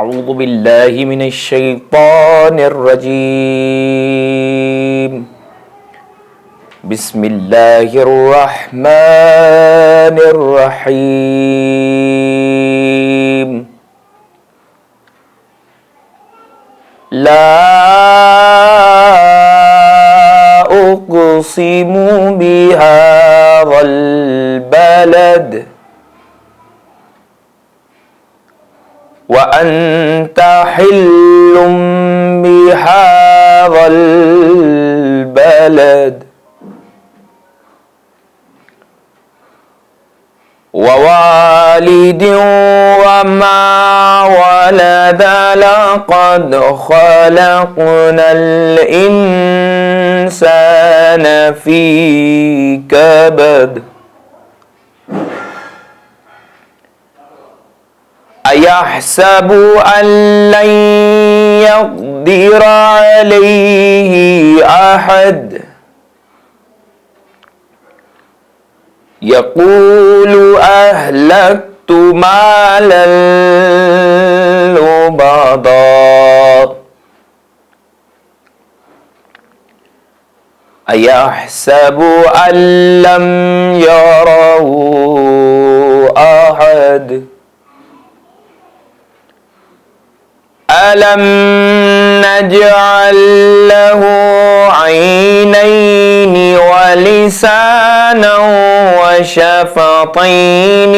اعوذ باللہ من الشیطان الرجیم بسم اللہ الرحمن الرحیم لا اقسم بهذا البلد وأنت حل بهذا البلد ووالد وما ولد لقد خلقنا الإنسان في كبد أيحسب أن لن يقدر عليه أحد يقول أهلكت مالا لبدا أيحسب أن لم يره أحد ألم نجعل له عينين ولسانا وشفتين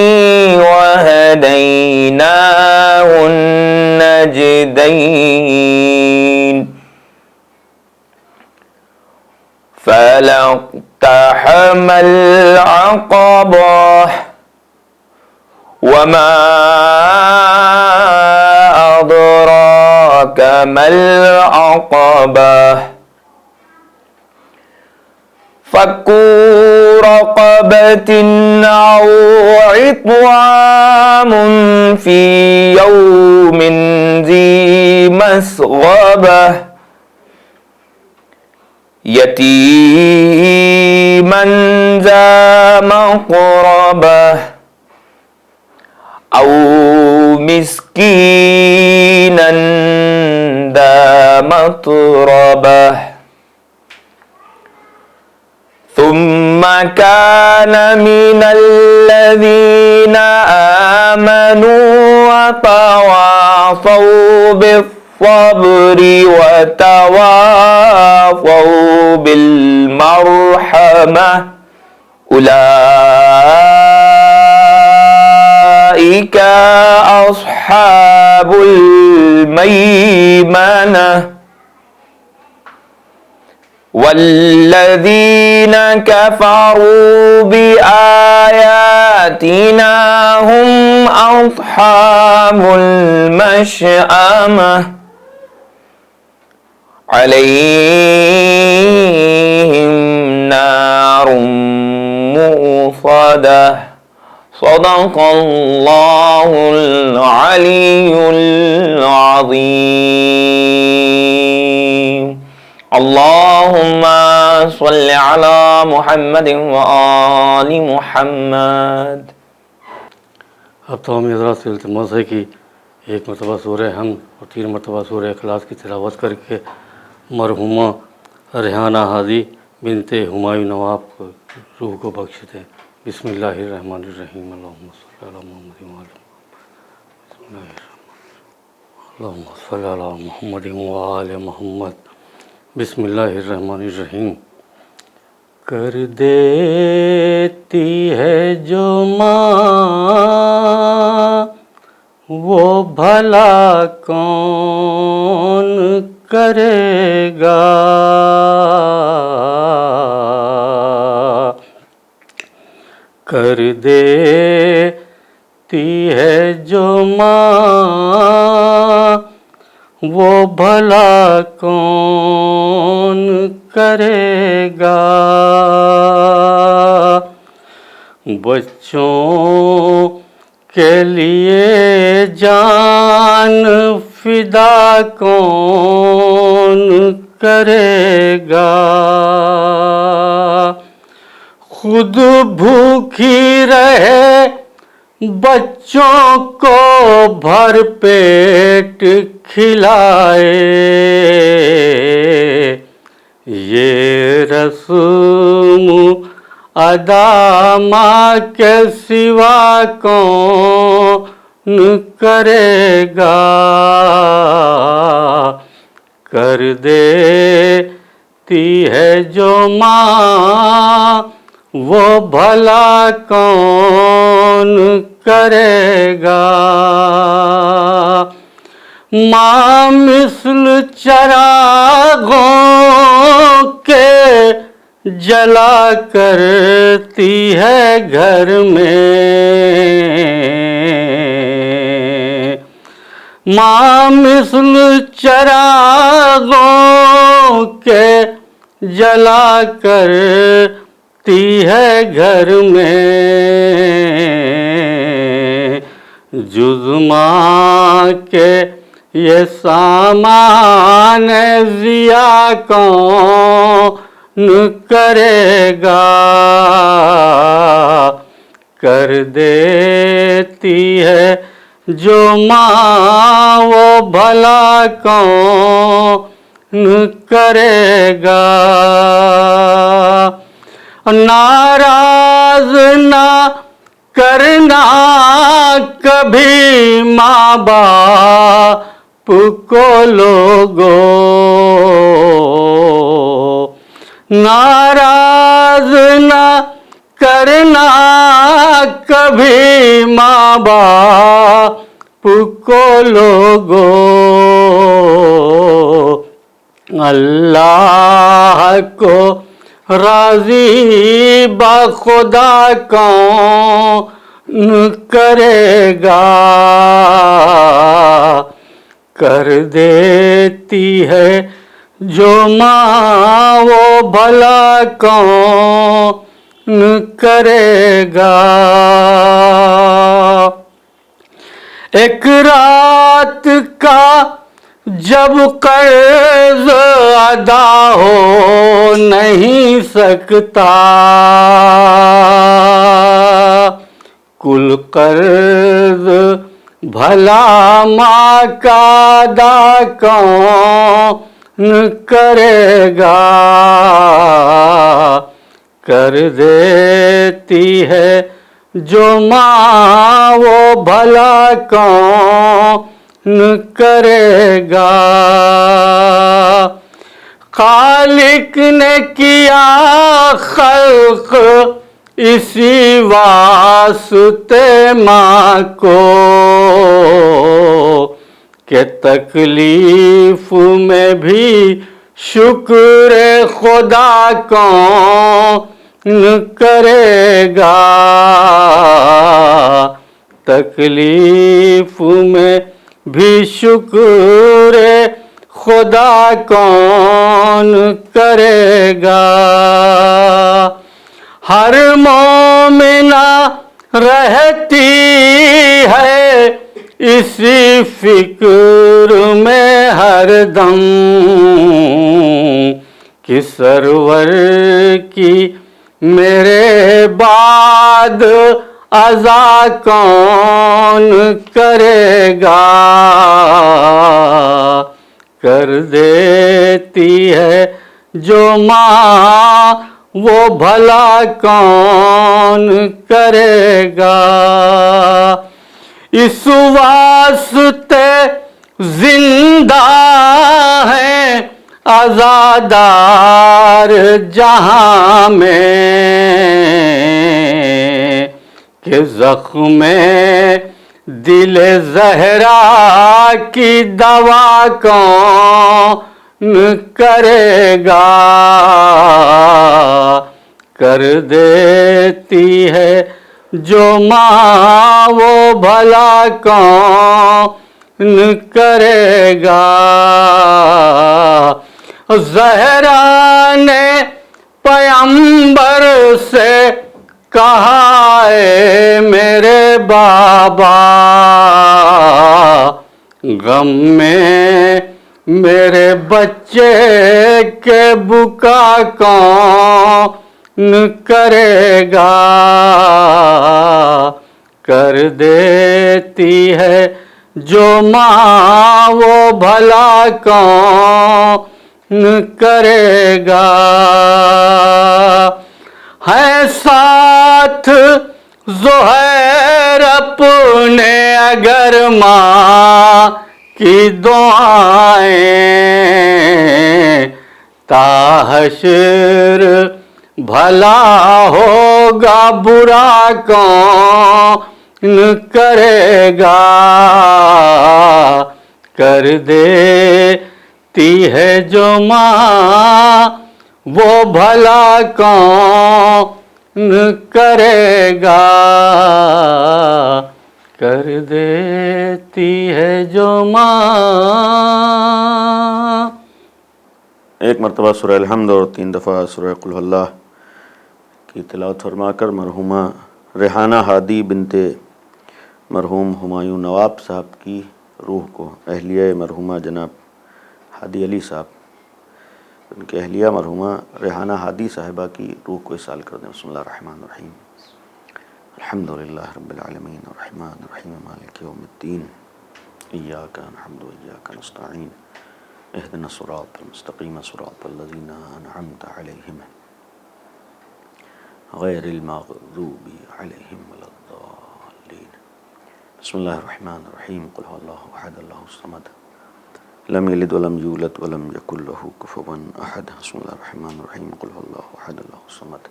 وهديناه النجدين فلاقتحم العقبة وما أدراك ما العقبة فك رقبة أو إطعام في يوم ذي مسغبة يتيما ذا مقربة أو مسكينا ذا متربة ثم كان من الذين آمنوا وتواصوا بالصبر وتواصوا بالمرحمة أولئك أصحاب الميمنة والذين كفروا بآياتنا هم أصحاب المشأمة عليهم نار مؤصدة صدق اللہ العلی العظیم اللہم صل علی محمد وآل محمد۔ اب تو ہم حضرات سے التماس ہے کہ ایک مرتبہ سورہ حمد اور 3 مرتبہ سورہ اخلاص کی تلاوت کر کے مرحومہ ریحانہ ہادی بنت ہمایوں نواب کو روح کو بخش دیں۔ بسم اللہ الرحمن الرحیم اللہم صلی علی محمد اللہم صلی علی محمد وآل محمد۔ بسم اللہ الرحمن الرحیم۔ کر دیتی ہے جو ماں وہ بھلا کون کرے گا، کر دیتی ہے جو ماں وہ بھلا کون کرے گا، بچوں کے لیے جان فدا کون کرے گا، خود بھوکی رہے بچوں کو بھر پیٹ کھلائے، یہ رسم ادا ماں کے سوا کون کرے گا، کر دیتی ہے جو ماں وہ بھلا کون کرے گا۔ ماں مثل چراغوں کے جلا کرتی ہے گھر میں، ماں مثل چراغوں کے جلا کرتی ہے گھر میں، جز ماں کے یہ سامان ضیاء کون کرے گا، کر دیتی ہے جو ماں وہ بھلا کون کرے گا۔ ناراض نہ کرنا کبھی ماں باپ کو لوگو، ناراض نہ کرنا کبھی ماں باپ کو لوگو، اللہ کو راضی بخدا کون کرے گا، کر دیتی ہے جو ماں وہ بھلا کون کرے گا۔ ایک رات کا جب قرض ادا ہو نہیں سکتا، کل قرض بھلا ماں کا ادا کون کرے گا، کر دیتی ہے جو ماں وہ بھلا کون کرے گا۔ خالق نے کیا خلق اسی واسطے ماں کو، کہ تکلیف میں بھی شکر خدا کون کرے گا، تکلیف میں بھی شکر خدا کون کرے گا۔ ہر مومنہ رہتی ہے اسی فکر میں ہر دم، کہ سرور کی میرے بعد عزا کون کرے گا، کر دیتی ہے جو ماں وہ بھلا کون کرے گا۔ اس واسطے زندہ ہیں عزادار جہاں میں، کہ زخم دل زہرا کی دوا کون کرے گا، کر دیتی ہے جو ماں وہ بھلا کون کرے گا۔ زہرا نے پیغمبر سے کہا اے میرے بابا، غم میں میرے بچے کے بکا کون کرے گا، کر دیتی ہے جو ماں وہ بھلا کون کرے گا. ہے ساتھ زہیر اپنے اگر ماں کی دعائیں تا حشر بھلا ہوگا برا کون کرے گا. کر دیتی ہے جو ماں وہ بھلا کون کرے گا. کر دیتی ہے جو ماں. ایک مرتبہ سورہ الحمد اور 3 دفعہ سورہ قل اللہ کی تلاوت فرما کر مرحومہ ریحانہ ہادی بنت مرحوم ہمایوں نواب صاحب کی روح کو، اہلیہ مرحومہ جناب ہادی علی صاحب، ان کے اہلیہ مرحومہ ریحانہ ہادی صاحبہ کی روح کو اصال کر دیں. بسم اللہ الرحمن الرحیم. الحمد للہ رب العالمین الرحمن الرحیم مالک یوم الدین ایاک نعبد و ایاک نستعین اهدنا الصراط المستقیم صراط الذین انعمت علیہم غیر المغضوب علیہم ولا الضالین. بسم اللہ الرحمن الرحیم. قل هو اللہ احد اللہ الصمد لم یلد ولم یولد ولم یکن له کفوا احد. بسم اللہ الرحمن الرحیم. قل هو اللہ احد اللہ الصمد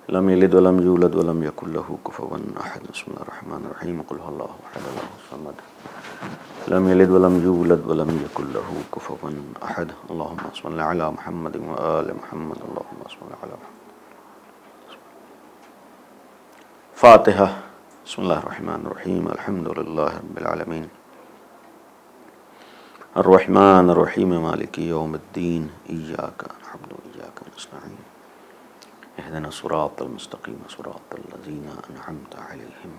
لم یلد ولم یولد ولم یکن له کفوا احد. بسم اللہ الرحمن الرحیم. قل هو اللہ احد اللہ الصمد لم یلد ولم یولد ولم یکن له کفوا احد. اللهم صل علی محمد وآل محمد. اللهم صل علی محمد. فاتحہ. بسم اللہ الرحمن الرحیم. الحمد للہ رب العالمین الرحمن الرحیم مالک یوم الدین ایاک نعبد و ایاک نستعین اهدنا الصراط المستقیم صراط الذین انعمت علیہم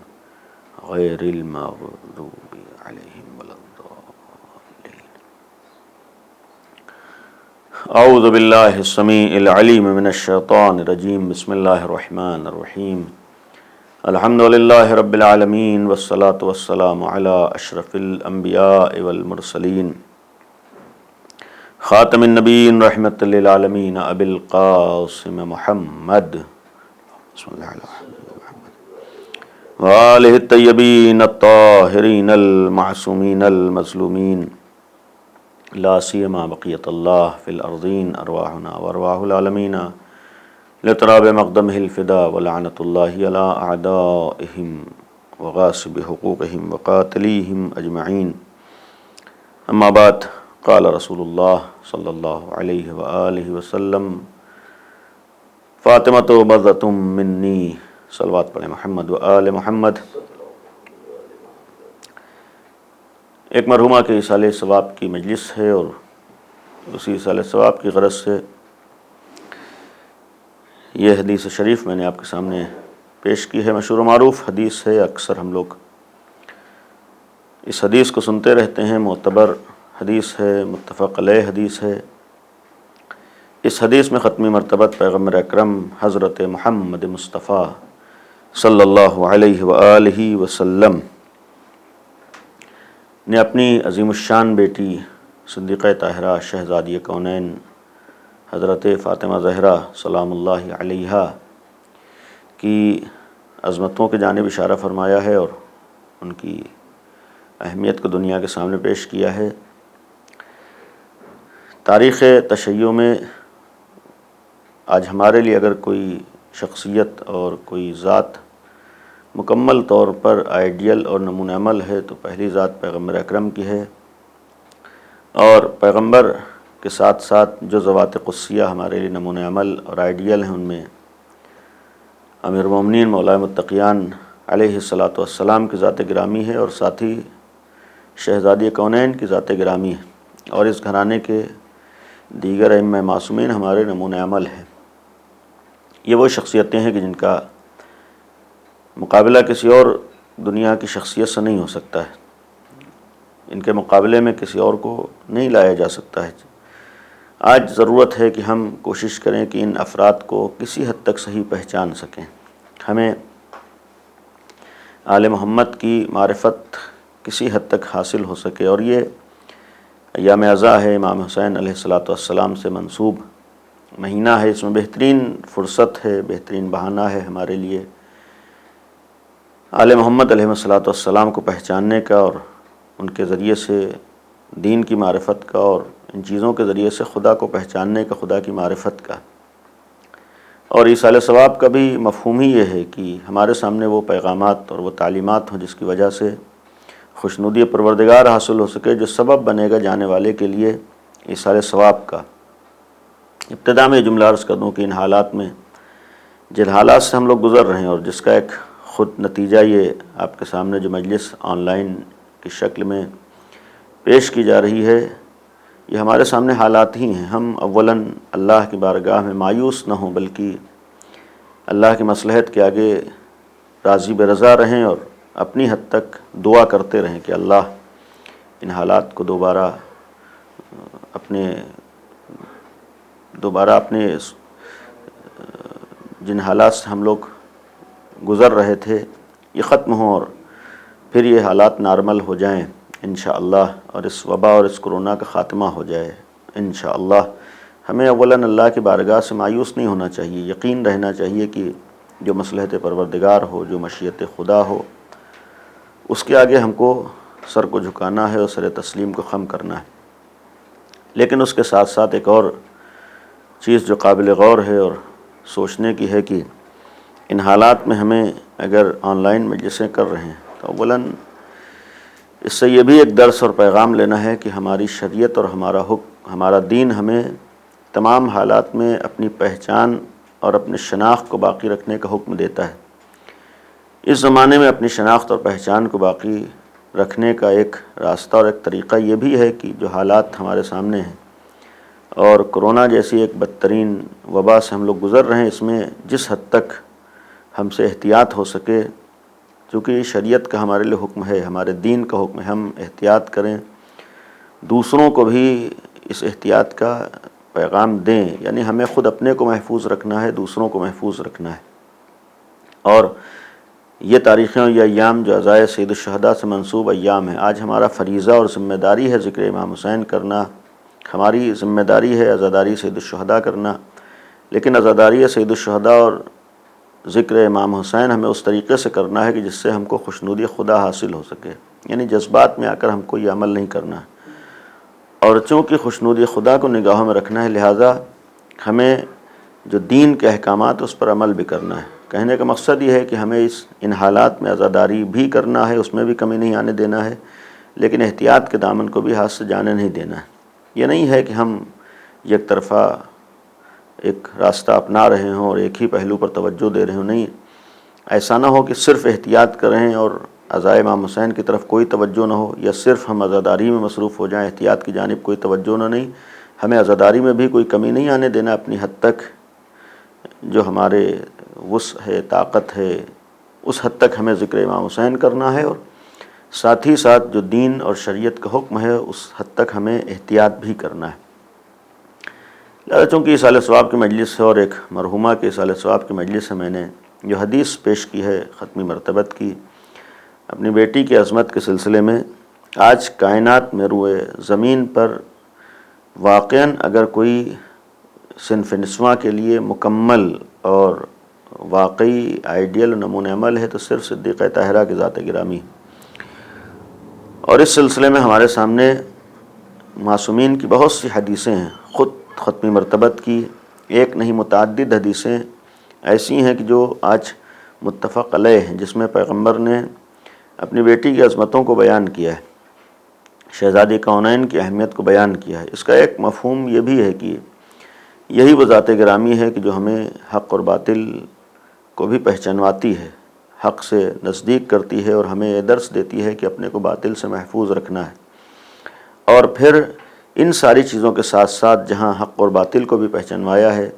غیر المغضوب علیہم ولا الضالین. اعوذ باللہ السمیع العلیم من الشیطان الرجیم. بسم اللہ الرحمن الرحیم. الحمد للہ رب العالمین والصلاة والسلام علی اشرف الانبیاء والمرسلین خاتم النبیین رحمت للعالمین ابی القاسم محمد بسم اللہ علیہ محمد وآلہ الطیبین الطاہرین المعصومین المظلومین لا سیما بقیت اللہ فی الارضین ارواحنا وارواح العالمین لتراب مقدمہ الفدا ولعنت اللہ علی اعدائہم وغاصب حقوقہم وقاتلیہم اجمعین. اما بعد. قال رسول اللہ صلی اللہ علیہ وآلہ وسلم فاطمۃ بضعۃ منی. صلوات پڑھیں محمد وآل محمد. ایک مرحومہ کے ایصال ثواب کی مجلس ہے اور اسی ایصال ثواب کی غرض سے یہ حدیث شریف میں نے آپ کے سامنے پیش کی ہے. مشہور و معروف حدیث ہے، اکثر ہم لوگ اس حدیث کو سنتے رہتے ہیں. معتبر حدیث ہے، متفق علیہ حدیث ہے. اس حدیث میں ختمی مرتبت پیغمبر اکرم حضرت محمد مصطفیٰ صلی اللہ علیہ وآلہ وسلم نے اپنی عظیم الشان بیٹی صدیقہ طاہرہ شہزادی کونین حضرت فاطمہ زہرا سلام اللہ علیہا کی عظمتوں کی جانب اشارہ فرمایا ہے اور ان کی اہمیت کو دنیا کے سامنے پیش کیا ہے. تاریخ تشیع میں آج ہمارے لیے اگر کوئی شخصیت اور کوئی ذات مکمل طور پر آئیڈیل اور نمونہ عمل ہے تو پہلی ذات پیغمبر اکرم کی ہے، اور پیغمبر کے ساتھ ساتھ جو ذوات قدسیہ ہمارے لیے نمونہ عمل اور آئیڈیل ہیں ان میں امیر المومنین مولا متقیان علیہ الصلاۃ والسلام کی ذات گرامی ہے اور ساتھ ہی شہزادی کونین کی ذات گرامی ہے، اور اس گھرانے کے دیگر ائمہ معصومین ہمارے نمونہ عمل ہیں. یہ وہ شخصیتیں ہیں کہ جن کا مقابلہ کسی اور دنیا کی شخصیت سے نہیں ہو سکتا ہے، ان کے مقابلے میں کسی اور کو نہیں لایا جا سکتا ہے. آج ضرورت ہے کہ ہم کوشش کریں کہ ان افراد کو کسی حد تک صحیح پہچان سکیں. ہمیں آل محمد کی معرفت کسی حد تک حاصل ہو سکے. اور یہ ایام عزا ہے، امام حسین علیہ الصلاۃ والسلام سے منسوب مہینہ ہے. اس میں بہترین فرصت ہے، بہترین بہانہ ہے ہمارے لیے آل محمد علیہ الصلاۃ والسلام کو پہچاننے کا، اور ان کے ذریعے سے دین کی معرفت کا، اور ان چیزوں کے ذریعے سے خدا کو پہچاننے کا، خدا کی معرفت کا. اور ایصال ثواب کا بھی مفہوم ہی یہ ہے کہ ہمارے سامنے وہ پیغامات اور وہ تعلیمات ہوں جس کی وجہ سے خوشنودی پروردگار حاصل ہو سکے، جو سبب بنے گا جانے والے کے لیے ایصال ثواب کا. ابتدا میں جملہ عرض کر دوں کہ ان حالات میں، جن حالات سے ہم لوگ گزر رہے ہیں اور جس کا ایک خود نتیجہ یہ آپ کے سامنے جو مجلس آن لائن کی شکل میں پیش کی جا رہی ہے، یہ ہمارے سامنے حالات ہی ہیں. ہم اولاً اللہ کی بارگاہ میں مایوس نہ ہوں، بلکہ اللہ کی مصلحت کے آگے راضی برضا رہیں اور اپنی حد تک دعا کرتے رہیں کہ اللہ ان حالات کو دوبارہ اپنے جن حالات سے ہم لوگ گزر رہے تھے یہ ختم ہوں، اور پھر یہ حالات نارمل ہو جائیں انشاءاللہ، اور اس وبا اور اس کرونا کا خاتمہ ہو جائے انشاءاللہ. ہمیں اولاً اللہ کی بارگاہ سے مایوس نہیں ہونا چاہیے، یقین رہنا چاہیے کہ جو مصلحت پروردگار ہو، جو مشیت خدا ہو، اس کے آگے ہم کو سر کو جھکانا ہے اور سر تسلیم کو خم کرنا ہے. لیکن اس کے ساتھ ساتھ ایک اور چیز جو قابل غور ہے اور سوچنے کی ہے کہ ان حالات میں ہمیں اگر آن لائن مجلسیں کر رہے ہیں تو اولاً اس سے یہ بھی ایک درس اور پیغام لینا ہے کہ ہماری شریعت اور ہمارا دین ہمیں تمام حالات میں اپنی پہچان اور اپنی شناخت کو باقی رکھنے کا حکم دیتا ہے. اس زمانے میں اپنی شناخت اور پہچان کو باقی رکھنے کا ایک راستہ اور ایک طریقہ یہ بھی ہے کہ جو حالات ہمارے سامنے ہیں اور کرونا جیسی ایک بدترین وبا سے ہم لوگ گزر رہے ہیں، اس میں جس حد تک ہم سے احتیاط ہو سکے، چونکہ یہ شریعت کا ہمارے لیے حکم ہے، ہمارے دین کا حکم ہے، ہم احتیاط کریں، دوسروں کو بھی اس احتیاط کا پیغام دیں. یعنی ہمیں خود اپنے کو محفوظ رکھنا ہے، دوسروں کو محفوظ رکھنا ہے. اور یہ تاریخیں اور یہ ایام جو عزائے سید الشہداء سے منسوب ایام ہیں، آج ہمارا فریضہ اور ذمہ داری ہے ذکر امام حسین کرنا، ہماری ذمہ داری ہے عزاداری سید الشہداء کرنا. لیکن عزاداری سید الشہداء اور ذکر امام حسین ہمیں اس طریقے سے کرنا ہے کہ جس سے ہم کو خوشنودی خدا حاصل ہو سکے. یعنی جذبات میں آ کر ہم کو یہ عمل نہیں کرنا ہے، اور چونکہ خوشنودی خدا کو نگاہوں میں رکھنا ہے، لہٰذا ہمیں جو دین کے احکامات اس پر عمل بھی کرنا ہے. کہنے کا مقصد یہ ہے کہ ہمیں ان حالات میں عزاداری بھی کرنا ہے، اس میں بھی کمی نہیں آنے دینا ہے، لیکن احتیاط کے دامن کو بھی ہاتھ سے جانے نہیں دینا ہے. یہ نہیں ہے کہ ہم یک طرفہ ایک راستہ اپنا رہے ہوں اور ایک ہی پہلو پر توجہ دے رہے ہوں. نہیں، ایسا نہ ہو کہ صرف احتیاط کریں اور عزائے امام حسین کی طرف کوئی توجہ نہ ہو، یا صرف ہم عزاداری میں مصروف ہو جائیں، احتیاط کی جانب کوئی توجہ نہ. نہیں، ہمیں عزاداری میں بھی کوئی کمی نہیں آنے دینا. اپنی حد تک جو ہمارے وسع ہے، طاقت ہے، اس حد تک ہمیں ذکر امام حسین کرنا ہے، اور ساتھ ہی ساتھ جو دین اور شریعت کا حکم ہے اس حد تک ہمیں احتیاط بھی کرنا ہے. لہٰذا چونکہ ایصال ثواب کی مجلس ہے اور ایک مرحومہ کے ایصال ثواب کی مجلس ہے، میں نے جو حدیث پیش کی ہے ختمی مرتبت کی اپنی بیٹی کی عظمت کے سلسلے میں. آج کائنات میں روئے زمین پر واقعاً اگر کوئی صنف نسواں کے لیے مکمل اور واقعی آئیڈیل نمونہ عمل ہے تو صرف صدیقہ طاہرہ کی ذات گرامی. اور اس سلسلے میں ہمارے سامنے معصومین کی بہت سی حدیثیں ہیں، خود ختمی مرتبت کی ایک نہیں متعدد حدیثیں ایسی ہیں کہ جو آج متفق علیہ ہیں، جس میں پیغمبر نے اپنی بیٹی کی عظمتوں کو بیان کیا ہے، شہزادی کونین کی اہمیت کو بیان کیا ہے. اس کا ایک مفہوم یہ بھی ہے کہ یہی وہ ذات گرامی ہے کہ جو ہمیں حق اور باطل کو بھی پہچانواتی ہے، حق سے نزدیک کرتی ہے، اور ہمیں یہ درس دیتی ہے کہ اپنے کو باطل سے محفوظ رکھنا ہے. اور پھر ان ساری چیزوں کے ساتھ ساتھ جہاں حق اور باطل کو بھی پہچانوایا ہے،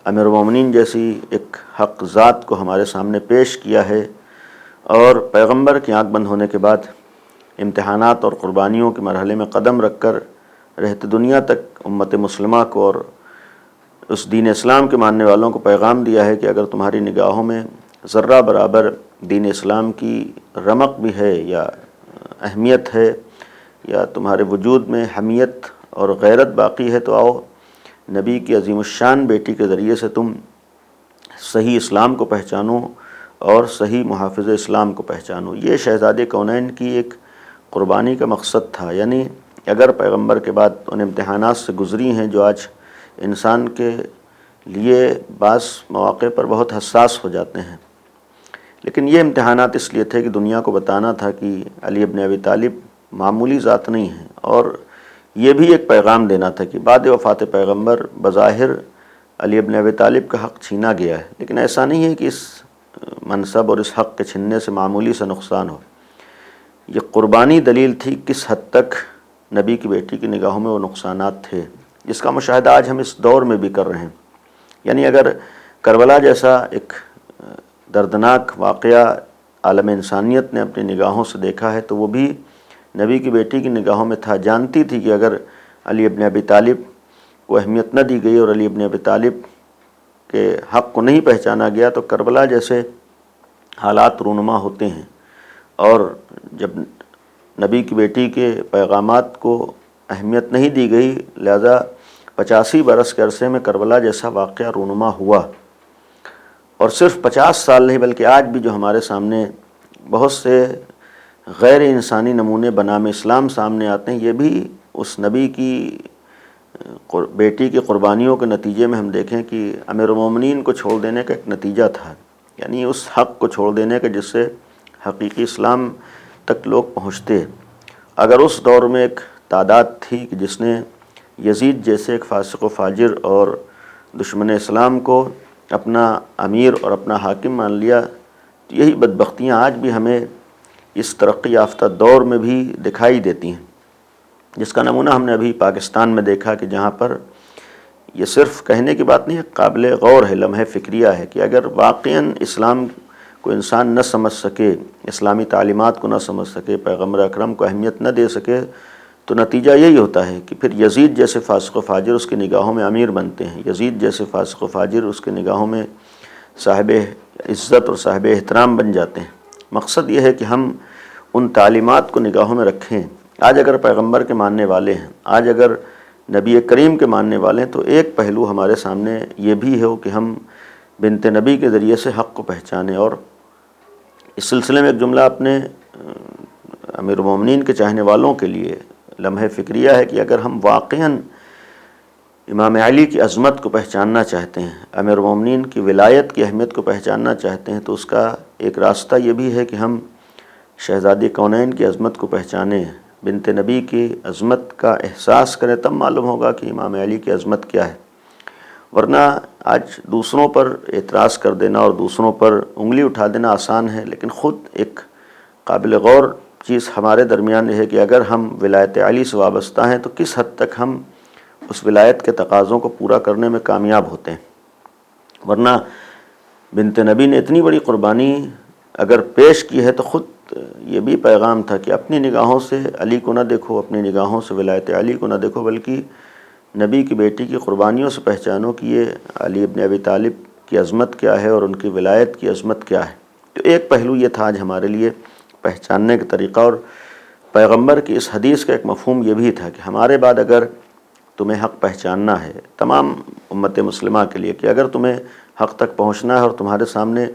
امیر المومنین جیسی ایک حق ذات کو ہمارے سامنے پیش کیا ہے، اور پیغمبر کی آنکھ بند ہونے کے بعد امتحانات اور قربانیوں کے مرحلے میں قدم رکھ کر رہتے دنیا تک امت مسلمہ کو اور اس دین اسلام کے ماننے والوں کو پیغام دیا ہے کہ اگر تمہاری نگاہوں میں ذرہ برابر دین اسلام کی رمق بھی ہے یا اہمیت ہے یا تمہارے وجود میں حمیت اور غیرت باقی ہے، تو آؤ نبی کی عظیم الشان بیٹی کے ذریعے سے تم صحیح اسلام کو پہچانو اور صحیح محافظ اسلام کو پہچانو۔ یہ شہزادے کونین کی ایک قربانی کا مقصد تھا، یعنی اگر پیغمبر کے بعد ان امتحانات سے گزری ہیں جو آج انسان کے لیے بعض مواقع پر بہت حساس ہو جاتے ہیں، لیکن یہ امتحانات اس لیے تھے کہ دنیا کو بتانا تھا کہ علی ابن ابی طالب معمولی ذات نہیں ہیں، اور یہ بھی ایک پیغام دینا تھا کہ بعد وفات پیغمبر بظاہر علی ابن ابی طالب کا حق چھینا گیا ہے، لیکن ایسا نہیں ہے کہ اس منصب اور اس حق کے چھننے سے معمولی سا نقصان ہو۔ یہ قربانی دلیل تھی کس حد تک نبی کی بیٹی کی نگاہوں میں وہ نقصانات تھے، جس کا مشاہدہ آج ہم اس دور میں بھی کر رہے ہیں۔ یعنی اگر کربلا جیسا ایک دردناک واقعہ عالم انسانیت نے اپنی نگاہوں سے دیکھا ہے، تو وہ بھی نبی کی بیٹی کی نگاہوں میں تھا۔ جانتی تھی کہ اگر علی ابن ابی طالب کو اہمیت نہ دی گئی اور علی ابن ابی طالب کے حق کو نہیں پہچانا گیا تو کربلا جیسے حالات رونما ہوتے ہیں، اور جب نبی کی بیٹی کے پیغامات کو اہمیت نہیں دی گئی، لہذا 85 برس کے عرصے میں کربلا جیسا واقعہ رونما ہوا۔ اور صرف 50 سال نہیں بلکہ آج بھی جو ہمارے سامنے بہت سے غیر انسانی نمونے بنام اسلام سامنے آتے ہیں، یہ بھی اس نبی کی بیٹی کی قربانیوں کے نتیجے میں ہم دیکھیں کہ امیر المومنین کو چھوڑ دینے کا ایک نتیجہ تھا، یعنی اس حق کو چھوڑ دینے کا جس سے حقیقی اسلام تک لوگ پہنچتے۔ اگر اس دور میں ایک تعداد تھی کہ جس نے یزید جیسے ایک فاسق و فاجر اور دشمن اسلام کو اپنا امیر اور اپنا حاکم مان لیا، تو یہی بدبختیاں آج بھی ہمیں اس ترقی یافتہ دور میں بھی دکھائی دیتی ہیں، جس کا نمونہ ہم نے ابھی پاکستان میں دیکھا کہ جہاں پر یہ صرف کہنے کی بات نہیں ہے، قابل غور ہے، لمحہ فکریہ ہے کہ اگر واقعاً اسلام کو انسان نہ سمجھ سکے، اسلامی تعلیمات کو نہ سمجھ سکے، پیغمبر اکرم کو اہمیت نہ دے سکے، تو نتیجہ یہی ہوتا ہے کہ پھر یزید جیسے فاسق و فاجر اس کی نگاہوں میں امیر بنتے ہیں، یزید جیسے فاسق و فاجر اس کے نگاہوں میں صاحب عزت اور صاحب احترام بن جاتے ہیں۔ مقصد یہ ہے کہ ہم ان تعلیمات کو نگاہوں میں رکھیں۔ آج اگر پیغمبر کے ماننے والے ہیں، آج اگر نبی کریم کے ماننے والے ہیں، تو ایک پہلو ہمارے سامنے یہ بھی ہو کہ ہم بنت نبی کے ذریعے سے حق کو پہچانیں۔ اور اس سلسلے میں ایک جملہ اپنے امیر المومنین کے چاہنے والوں کے لیے لمحہ فکریہ ہے کہ اگر ہم واقعاً امام علی کی عظمت کو پہچاننا چاہتے ہیں، امیر المومنین کی ولایت کی اہمیت کو پہچاننا چاہتے ہیں، تو اس کا ایک راستہ یہ بھی ہے کہ ہم شہزادی کونین کی عظمت کو پہچانیں، بنت نبی کی عظمت کا احساس کریں، تب معلوم ہوگا کہ امام علی کی عظمت کیا ہے۔ ورنہ آج دوسروں پر اعتراض کر دینا اور دوسروں پر انگلی اٹھا دینا آسان ہے، لیکن خود ایک قابل غور چیز ہمارے درمیان یہ ہے کہ اگر ہم ولایت علی سے وابستہ ہیں تو کس حد تک ہم اس ولایت کے تقاضوں کو پورا کرنے میں کامیاب ہوتے ہیں۔ ورنہ بنت نبی نے اتنی بڑی قربانی اگر پیش کی ہے تو خود یہ بھی پیغام تھا کہ اپنی نگاہوں سے علی کو نہ دیکھو، اپنی نگاہوں سے ولایت علی کو نہ دیکھو، بلکہ نبی کی بیٹی کی قربانیوں سے پہچانو کہ یہ علی ابن ابی طالب کی عظمت کیا ہے اور ان کی ولایت کی عظمت کیا ہے۔ تو ایک پہلو یہ تھا آج ہمارے لیے پہچاننے کا طریقہ، اور پیغمبر کی اس حدیث کا ایک مفہوم یہ بھی تھا کہ ہمارے بعد اگر تمہیں حق پہچاننا ہے، تمام امت مسلمہ کے لیے، کہ اگر تمہیں حق تک پہنچنا ہے اور تمہارے سامنے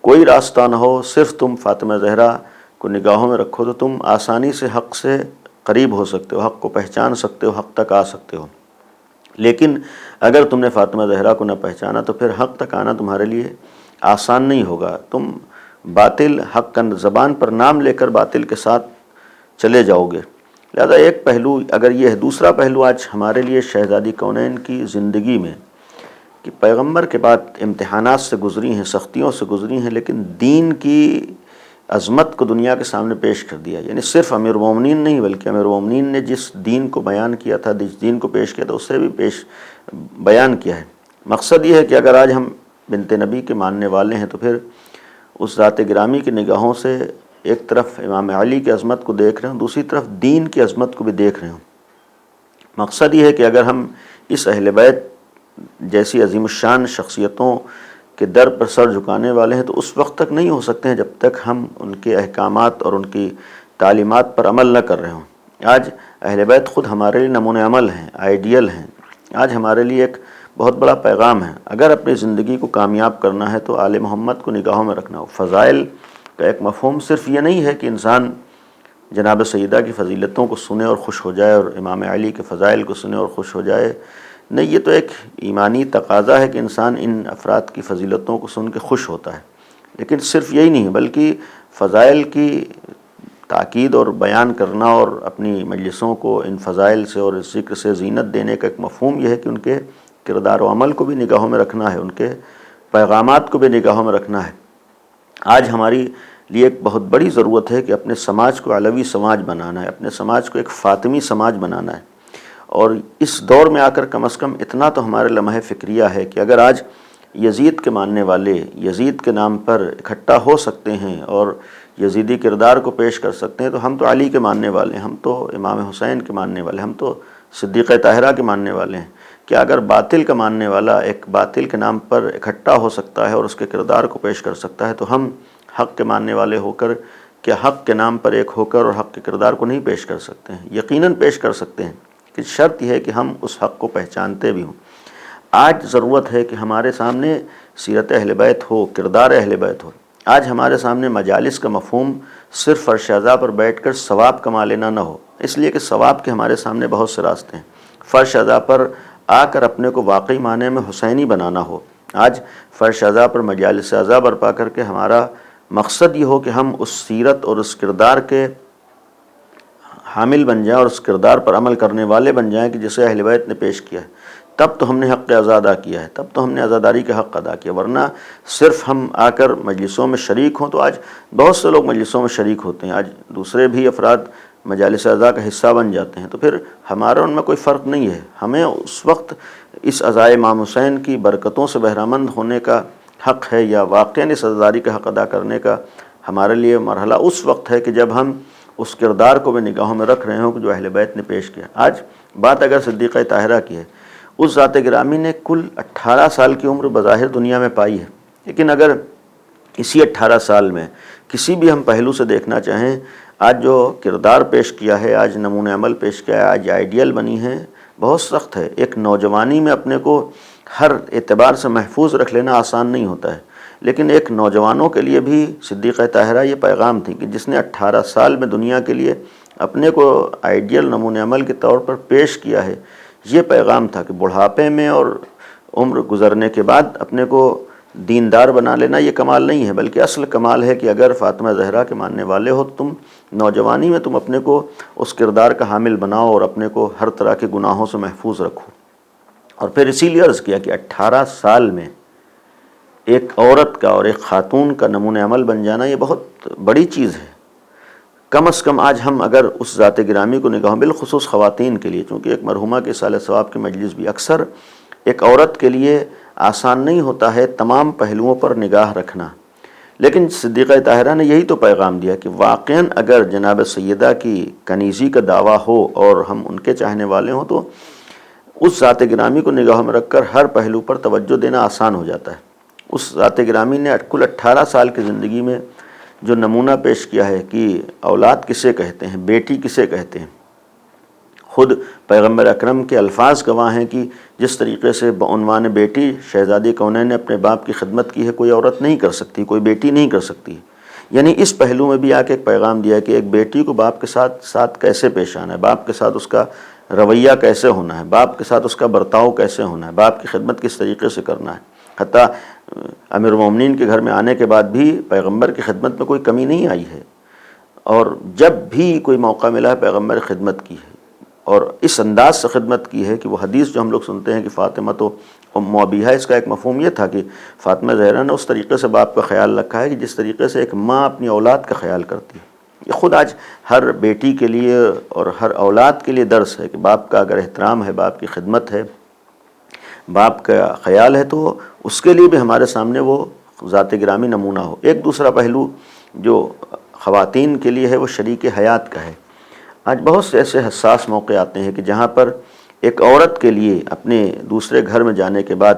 کوئی راستہ نہ ہو، صرف تم فاطمہ زہرا کو نگاہوں میں رکھو، تو تم آسانی سے حق سے قریب ہو سکتے ہو، حق کو پہچان سکتے ہو، حق تک آ سکتے ہو۔ لیکن اگر تم نے فاطمہ زہرا کو نہ پہچانا تو پھر حق تک آنا تمہارے لیے آسان نہیں ہوگا، تم باطل حق کا زبان پر نام لے کر باطل کے ساتھ چلے جاؤ گے۔ لہذا ایک پہلو اگر یہ ہے، دوسرا پہلو آج ہمارے لیے شہزادی کونین کی زندگی میں کہ پیغمبر کے بعد امتحانات سے گزری ہیں، سختیوں سے گزری ہیں، لیکن دین کی عظمت کو دنیا کے سامنے پیش کر دیا۔ یعنی صرف امیر المومنین نہیں بلکہ امیر المومنین نے جس دین کو بیان کیا تھا، جس دین کو پیش کیا تھا، اس سے بھی بیان کیا ہے۔ مقصد یہ ہے کہ اگر آج ہم بنت نبی کے ماننے والے ہیں تو پھر اس ذات گرامی کی نگاہوں سے ایک طرف امام علی کی عظمت کو دیکھ رہے ہوں، دوسری طرف دین کی عظمت کو بھی دیکھ رہے ہوں۔ مقصد یہ ہے کہ اگر ہم اس اہل بیت جیسی عظیم الشان شخصیتوں کے در پر سر جھکانے والے ہیں تو اس وقت تک نہیں ہو سکتے ہیں جب تک ہم ان کے احکامات اور ان کی تعلیمات پر عمل نہ کر رہے ہوں۔ آج اہل بیت خود ہمارے لیے نمونۂ عمل ہیں، آئیڈیل ہیں۔ آج ہمارے لیے ایک بہت بڑا پیغام ہے، اگر اپنی زندگی کو کامیاب کرنا ہے تو آل محمد کو نگاہوں میں رکھنا ہو۔ فضائل کا ایک مفہوم صرف یہ نہیں ہے کہ انسان جناب سیدہ کی فضیلتوں کو سنے اور خوش ہو جائے اور امام علی کے فضائل کو سنے اور خوش ہو جائے، نہیں، یہ تو ایک ایمانی تقاضا ہے کہ انسان ان افراد کی فضیلتوں کو سن کے خوش ہوتا ہے۔ لیکن صرف یہی نہیں، بلکہ فضائل کی تاکید اور بیان کرنا اور اپنی مجلسوں کو ان فضائل سے اور اس ذکر سے زینت دینے کا ایک مفہوم یہ ہے کہ ان کے کردار و عمل کو بھی نگاہوں میں رکھنا ہے، ان کے پیغامات کو بھی نگاہوں میں رکھنا ہے۔ آج ہماری لیے ایک بہت بڑی ضرورت ہے کہ اپنے سماج کو علوی سماج بنانا ہے، اپنے سماج کو ایک فاطمی سماج بنانا ہے۔ اور اس دور میں آ کر کم از کم اتنا تو ہمارے لمحہ فکریہ ہے کہ اگر آج یزید کے ماننے والے یزید کے نام پر اکٹھا ہو سکتے ہیں اور یزیدی کردار کو پیش کر سکتے ہیں تو ہم تو علی کے ماننے والے ہیں، ہم تو امام حسین کے ماننے والے ہیں، ہم تو صدیقہ طاہرہ کے ماننے والے ہیں۔ کہ اگر باطل کا ماننے والا ایک باطل کے نام پر اکٹھا ہو سکتا ہے اور اس کے کردار کو پیش کر سکتا ہے تو ہم حق کے ماننے والے ہو کر کیا حق کے نام پر ایک ہو کر اور حق کے کردار کو نہیں پیش کر سکتے ہیں؟ یقیناً پیش کر سکتے ہیں، کہ شرط یہ ہے کہ ہم اس حق کو پہچانتے بھی ہوں۔ آج ضرورت ہے کہ ہمارے سامنے سیرت اہل بیت ہو، کردار اہل بیت ہو۔ آج ہمارے سامنے مجالس کا مفہوم صرف فرش اعضاء پر بیٹھ کر ثواب کما لینا نہ ہو، اس لیے کہ ثواب کے ہمارے سامنے بہت سے راستے ہیں۔ فرش اعضاء پر آ کر اپنے کو واقعی معنی میں حسینی بنانا ہو۔ آج فرش اعضاء پر مجالس اعضاء برپا کر کے ہمارا مقصد یہ ہو کہ ہم اس سیرت اور اس کردار کے حامل بن جائیں اور اس کردار پر عمل کرنے والے بن جائیں کہ جسے اہل بیت نے پیش کیا ہے، تب تو ہم نے حق اعضاء ادا کیا ہے، تب تو ہم نے عزاداری کا حق ادا کیا۔ ورنہ صرف ہم آ کر مجلسوں میں شریک ہوں، تو آج بہت سے لوگ مجلسوں میں شریک ہوتے ہیں، آج دوسرے بھی افراد مجالس اعضاء کا حصہ بن جاتے ہیں، تو پھر ہمارا ان میں کوئی فرق نہیں ہے۔ ہمیں اس وقت اس عزائے امام حسین کی برکتوں سے بہرہ مند ہونے کا حق ہے، یا واقعاً اس عزاداری کا حق ادا کرنے کا ہمارے لیے مرحلہ اس وقت ہے کہ جب ہم اس کردار کو بھی نگاہوں میں رکھ رہے ہوں کہ جو اہل بیت نے پیش کیا۔ آج بات اگر صدیقہ طاہرہ کی ہے، اس ذات گرامی نے کل 18 سال کی عمر بظاہر دنیا میں پائی ہے، لیکن اگر اسی 18 سال میں کسی بھی ہم پہلو سے دیکھنا چاہیں، آج جو کردار پیش کیا ہے، آج نمونہ عمل پیش کیا ہے، آج آئیڈیل بنی ہے، بہت سخت ہے۔ ایک نوجوانی میں اپنے کو ہر اعتبار سے محفوظ رکھ لینا آسان نہیں ہوتا ہے، لیکن ایک نوجوانوں کے لیے بھی صدیقہ طاہرہ یہ پیغام تھی کہ جس نے 18 سال میں دنیا کے لیے اپنے کو آئیڈیل نمونہ عمل کے طور پر پیش کیا ہے۔ یہ پیغام تھا کہ بڑھاپے میں اور عمر گزرنے کے بعد اپنے کو دیندار بنا لینا یہ کمال نہیں ہے، بلکہ اصل کمال ہے کہ اگر فاطمہ زہرا کے ماننے والے ہو تو تم نوجوانی میں تم اپنے کو اس کردار کا حامل بناؤ اور اپنے کو ہر طرح کے گناہوں سے محفوظ رکھو۔ اور پھر اسی لیے عرض کیا کہ 18 سال میں ایک عورت کا اور ایک خاتون کا نمونہ عمل بن جانا یہ بہت بڑی چیز ہے۔ کم از کم آج ہم اگر اس ذات گرامی کو نگاہوں، بالخصوص خواتین کے لیے، چونکہ ایک مرحومہ کے سال ثواب کی مجلس بھی اکثر ایک عورت کے لیے آسان نہیں ہوتا ہے تمام پہلوؤں پر نگاہ رکھنا، لیکن صدیقہ طاہرہ نے یہی تو پیغام دیا کہ واقعاً اگر جناب سیدہ کی کنیزی کا دعویٰ ہو اور ہم ان کے چاہنے والے ہوں تو اس ذات گرامی کو نگاہوں میں رکھ کر ہر پہلو پر توجہ دینا آسان ہو جاتا ہے۔ اس ذات گرامی نے کل 18 سال کی زندگی میں جو نمونہ پیش کیا ہے کہ اولاد کسے کہتے ہیں، بیٹی کسے کہتے ہیں، خود پیغمبر اکرم کے الفاظ گواہ ہیں کہ جس طریقے سے بعنوان بیٹی شہزادی کونین نے اپنے باپ کی خدمت کی ہے کوئی عورت نہیں کر سکتی، کوئی بیٹی نہیں کر سکتی۔ یعنی اس پہلو میں بھی آ کے ایک پیغام دیا ہے کہ ایک بیٹی کو باپ کے ساتھ کیسے پیش آنا ہے، باپ کے ساتھ اس کا رویہ کیسے ہونا ہے، باپ کے ساتھ اس کا برتاؤ کیسے ہونا ہے، باپ کی خدمت کس طریقے سے کرنا ہے۔ حتیٰ امیر المومنین کے گھر میں آنے کے بعد بھی پیغمبر کی خدمت میں کوئی کمی نہیں آئی ہے، اور جب بھی کوئی موقع ملا ہے پیغمبر خدمت کی ہے، اور اس انداز سے خدمت کی ہے کہ وہ حدیث جو ہم لوگ سنتے ہیں کہ فاطمہ تو ام ابیہا، اس کا ایک مفہوم یہ تھا کہ فاطمہ زہرا نے اس طریقے سے باپ کا خیال رکھا ہے کہ جس طریقے سے ایک ماں اپنی اولاد کا خیال کرتی ہے۔ یہ خود آج ہر بیٹی کے لیے اور ہر اولاد کے لیے درس ہے کہ باپ کا اگر احترام ہے، باپ کی خدمت ہے، باپ کا خیال ہے، تو اس کے لیے بھی ہمارے سامنے وہ ذات گرامی نمونہ ہو۔ ایک دوسرا پہلو جو خواتین کے لیے ہے وہ شریک حیات کا ہے۔ آج بہت سے ایسے حساس موقع آتے ہیں کہ جہاں پر ایک عورت کے لیے اپنے دوسرے گھر میں جانے کے بعد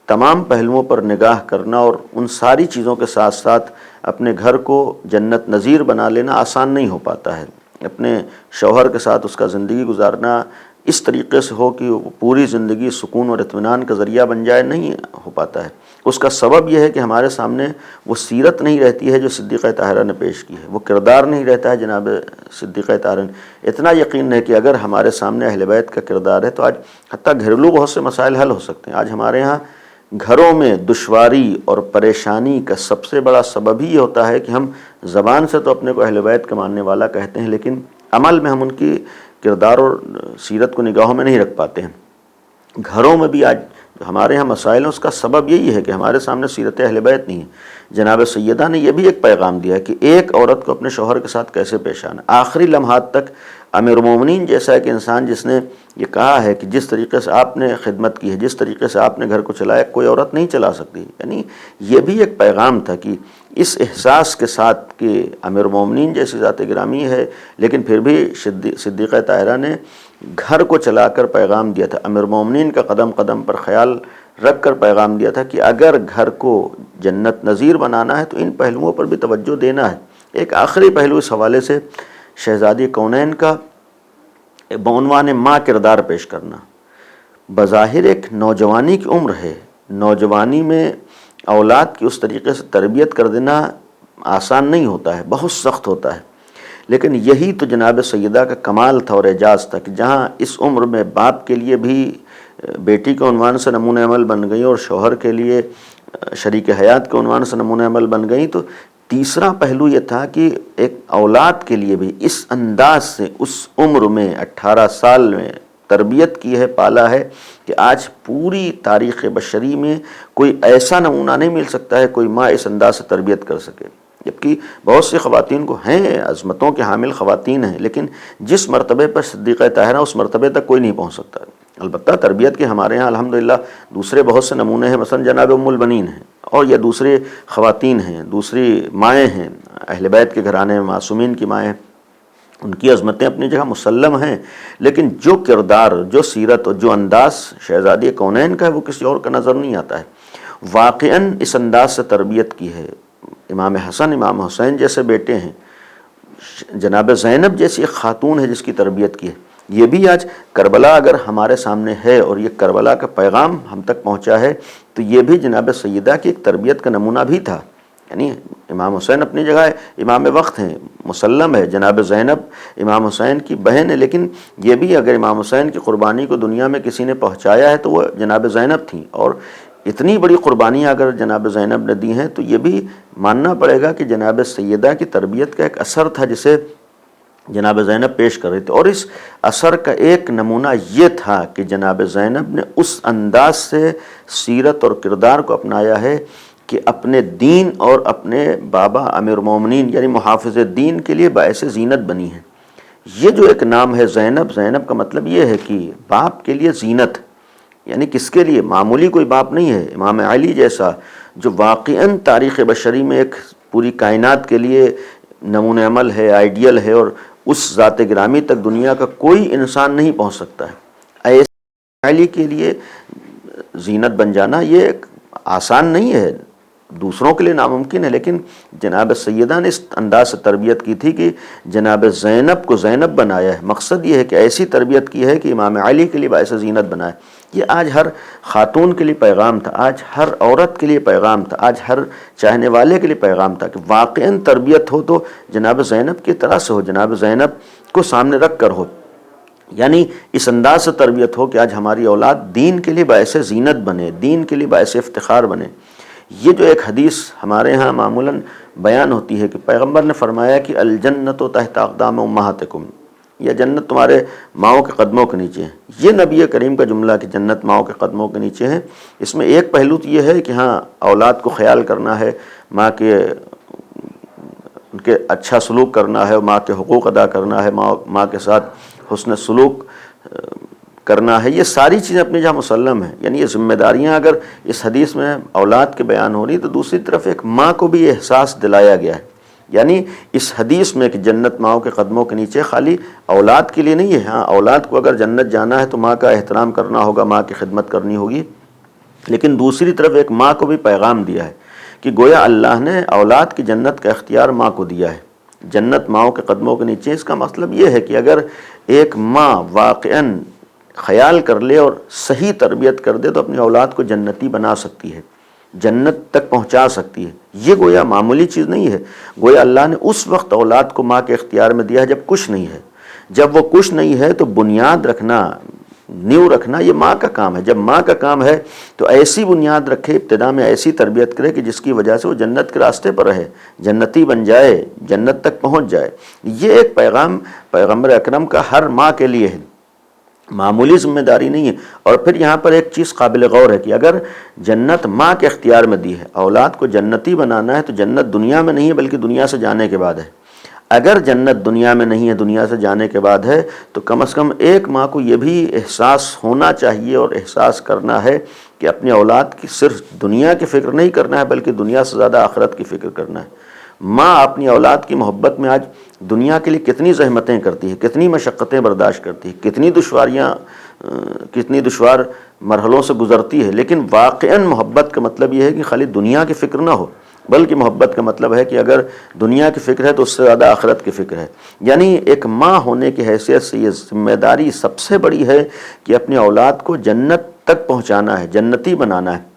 تمام پہلوؤں پر نگاہ کرنا اور ان ساری چیزوں کے ساتھ ساتھ اپنے گھر کو جنت نظیر بنا لینا آسان نہیں ہو پاتا ہے۔ اپنے شوہر کے ساتھ اس کا زندگی گزارنا اس طریقے سے ہو کہ وہ پوری زندگی سکون اور اطمینان کا ذریعہ بن جائے، نہیں ہو پاتا ہے۔ اس کا سبب یہ ہے کہ ہمارے سامنے وہ سیرت نہیں رہتی ہے جو صدیقہ طاہرہ نے پیش کی ہے، وہ کردار نہیں رہتا ہے جناب صدیقہ طاہرہ نے۔ اتنا یقین ہے کہ اگر ہمارے سامنے اہل بیت کا کردار ہے تو آج حتیٰ گھریلو بہت سے مسائل حل ہو سکتے ہیں۔ آج ہمارے ہاں گھروں میں دشواری اور پریشانی کا سب سے بڑا سبب ہی یہ ہوتا ہے کہ ہم زبان سے تو اپنے کو اہل بیت کا ماننے والا کہتے ہیں، لیکن عمل میں ہم ان کی کردار اور سیرت کو نگاہوں میں نہیں رکھ پاتے ہیں۔ گھروں میں بھی آج ہمارے ہاں مسائل ہیں، اس کا سبب یہی ہے کہ ہمارے سامنے سیرت اہل بیت نہیں ہے۔ جناب سیدہ نے یہ بھی ایک پیغام دیا ہے کہ ایک عورت کو اپنے شوہر کے ساتھ کیسے پیش آنا، آخری لمحات تک۔ امیر المومنین جیسا ایک انسان جس نے یہ کہا ہے کہ جس طریقے سے آپ نے خدمت کی ہے، جس طریقے سے آپ نے گھر کو چلایا، کوئی عورت نہیں چلا سکتی، یعنی یہ بھی ایک پیغام تھا کہ اس احساس کے ساتھ کہ امیر المومنین جیسی ذات گرامی ہے، لیکن پھر بھی صدیقہ طاہرہ نے گھر کو چلا کر پیغام دیا تھا، امیر المومنین کا قدم قدم پر خیال رکھ کر پیغام دیا تھا کہ اگر گھر کو جنت نظیر بنانا ہے تو ان پہلوؤں پر بھی توجہ دینا ہے۔ ایک آخری پہلو اس حوالے سے شہزادی کونین کا بعنوان ماں کردار پیش کرنا۔ بظاہر ایک نوجوانی کی عمر ہے، نوجوانی میں اولاد کی اس طریقے سے تربیت کر دینا آسان نہیں ہوتا ہے، بہت سخت ہوتا ہے، لیکن یہی تو جناب سیدہ کا کمال تھا اور اعجاز تھا کہ جہاں اس عمر میں باپ کے لیے بھی بیٹی کے عنوان سے نمونہ عمل بن گئی اور شوہر کے لیے شریک حیات کے عنوان سے نمونہ عمل بن گئی، تو تیسرا پہلو یہ تھا کہ ایک اولاد کے لیے بھی اس انداز سے اس عمر میں 18 سال میں تربیت کی ہے، پالا ہے کہ آج پوری تاریخ بشری میں کوئی ایسا نمونہ نہیں مل سکتا ہے کوئی ماں اس انداز سے تربیت کر سکے۔ جبکہ بہت سی خواتین کو ہیں، عظمتوں کے حامل خواتین ہیں، لیکن جس مرتبے پر صدیقہ طاہرہ اس مرتبے تک کوئی نہیں پہنچ سکتا۔ البتہ تربیت کے ہمارے ہاں الحمدللہ دوسرے بہت سے نمونے ہیں، مثلا جناب ام البنین ہیں، اور یہ دوسرے خواتین ہیں، دوسری مائیں ہیں، اہل بیت کے گھرانے میں معصومین کی مائیں، ان کی عظمتیں اپنی جگہ مسلم ہیں، لیکن جو کردار، جو سیرت اور جو انداز شہزادی کونین کا ہے وہ کسی اور کا نظر نہیں آتا ہے۔ واقعاً اس انداز سے تربیت کی ہے۔ امام حسن، امام حسین جیسے بیٹے ہیں، جناب زینب جیسی ایک خاتون ہے جس کی تربیت کی ہے۔ یہ بھی آج کربلا اگر ہمارے سامنے ہے اور یہ کربلا کا پیغام ہم تک پہنچا ہے تو یہ بھی جناب سیدہ کی ایک تربیت کا نمونہ بھی تھا۔ یعنی امام حسین اپنی جگہ امام وقت ہیں، مسلم ہے، جناب زینب امام حسین کی بہن ہے، لیکن یہ بھی اگر امام حسین کی قربانی کو دنیا میں کسی نے پہنچایا ہے تو وہ جناب زینب تھیں، اور اتنی بڑی قربانیاں اگر جناب زینب نے دی ہیں تو یہ بھی ماننا پڑے گا کہ جناب سیدہ کی تربیت کا ایک اثر تھا جسے جناب زینب پیش کر رہی تھی، اور اس اثر کا ایک نمونہ یہ تھا کہ جناب زینب نے اس انداز سے سیرت اور کردار کو اپنایا ہے کہ اپنے دین اور اپنے بابا امیر المومنین یعنی محافظ دین کے لیے باعث زینت بنی ہے۔ یہ جو ایک نام ہے زینب، زینب کا مطلب یہ ہے کہ باپ کے لیے زینت، یعنی کس کے لیے؟ معمولی کوئی باپ نہیں ہے، امام علی جیسا جو واقعاً تاریخ بشری میں ایک پوری کائنات کے لیے نمونہ عمل ہے، آئیڈیل ہے، اور اس ذات گرامی تک دنیا کا کوئی انسان نہیں پہنچ سکتا ہے۔ ایسے علی کے لیے زینت بن جانا یہ آسان نہیں ہے، دوسروں کے لیے ناممکن ہے، لیکن جناب سیدہ نے اس انداز سے تربیت کی تھی کہ جناب زینب کو زینب بنایا ہے۔ مقصد یہ ہے کہ ایسی تربیت کی ہے کہ امام علی کے لیے باعث زینت بنائے۔ یہ آج ہر خاتون کے لیے پیغام تھا، آج ہر عورت کے لیے پیغام تھا، آج ہر چاہنے والے کے لیے پیغام تھا کہ واقعاً تربیت ہو تو جناب زینب کی طرح سے ہو، جناب زینب کو سامنے رکھ کر ہو، یعنی اس انداز سے تربیت ہو کہ آج ہماری اولاد دین کے لیے باعث زینت بنے، دین کے لیے باعث افتخار بنے۔ یہ جو ایک حدیث ہمارے ہاں معمولاً بیان ہوتی ہے کہ پیغمبر نے فرمایا کہ الجنت تحت اقدام امہاتکم، یہ جنت تمہارے ماؤں کے قدموں کے نیچے ہے۔ یہ نبی کریم کا جملہ کہ جنت ماؤں کے قدموں کے نیچے ہے، اس میں ایک پہلو تو یہ ہے کہ ہاں اولاد کو خیال کرنا ہے، ماں کے ان کے اچھا سلوک کرنا ہے، ماں کے حقوق ادا کرنا ہے، ماں کے ساتھ حسن سلوک کرنا ہے، یہ ساری چیزیں اپنی جہاں مسلم ہیں۔ یعنی یہ ذمہ داریاں اگر اس حدیث میں اولاد کے بیان ہو رہی تو دوسری طرف ایک ماں کو بھی احساس دلایا گیا ہے، یعنی اس حدیث میں کہ جنت ماؤں کے قدموں کے نیچے خالی اولاد کے لیے نہیں ہے، ہاں اولاد کو اگر جنت جانا ہے تو ماں کا احترام کرنا ہوگا، ماں کی خدمت کرنی ہوگی، لیکن دوسری طرف ایک ماں کو بھی پیغام دیا ہے کہ گویا اللہ نے اولاد کی جنت کا اختیار ماں کو دیا ہے، جنت ماؤں کے قدموں کے نیچے۔ اس کا مطلب یہ ہے کہ اگر ایک ماں واقعاً خیال کر لے اور صحیح تربیت کر دے تو اپنی اولاد کو جنتی بنا سکتی ہے، جنت تک پہنچا سکتی ہے۔ یہ گویا معمولی چیز نہیں ہے، گویا اللہ نے اس وقت اولاد کو ماں کے اختیار میں دیا ہے جب کچھ نہیں ہے۔ جب وہ کچھ نہیں ہے تو بنیاد رکھنا، نیو رکھنا، یہ ماں کا کام ہے۔ جب ماں کا کام ہے تو ایسی بنیاد رکھے، ابتدا میں ایسی تربیت کرے کہ جس کی وجہ سے وہ جنت کے راستے پر رہے، جنتی بن جائے، جنت تک پہنچ جائے۔ یہ ایک پیغام پیغمبر اکرم کا ہر ماں کے لیے ہے، معمولی ذمہ داری نہیں ہے۔ اور پھر یہاں پر ایک چیز قابل غور ہے کہ اگر جنت ماں کے اختیار میں دی ہے، اولاد کو جنتی بنانا ہے تو جنت دنیا میں نہیں ہے بلکہ دنیا سے جانے کے بعد ہے۔ اگر جنت دنیا میں نہیں ہے، دنیا سے جانے کے بعد ہے، تو کم از کم ایک ماں کو یہ بھی احساس ہونا چاہیے اور احساس کرنا ہے کہ اپنی اولاد کی صرف دنیا کی فکر نہیں کرنا ہے بلکہ دنیا سے زیادہ آخرت کی فکر کرنا ہے۔ ماں اپنی اولاد کی محبت میں آج دنیا کے لیے کتنی زحمتیں کرتی ہے، کتنی مشقتیں برداشت کرتی ہے، کتنی دشوار مرحلوں سے گزرتی ہے، لیکن واقعاً محبت کا مطلب یہ ہے کہ خالی دنیا کی فکر نہ ہو، بلکہ محبت کا مطلب ہے کہ اگر دنیا کی فکر ہے تو اس سے زیادہ آخرت کی فکر ہے۔ یعنی ایک ماں ہونے کی حیثیت سے یہ ذمہ داری سب سے بڑی ہے کہ اپنی اولاد کو جنت تک پہنچانا ہے، جنتی بنانا ہے۔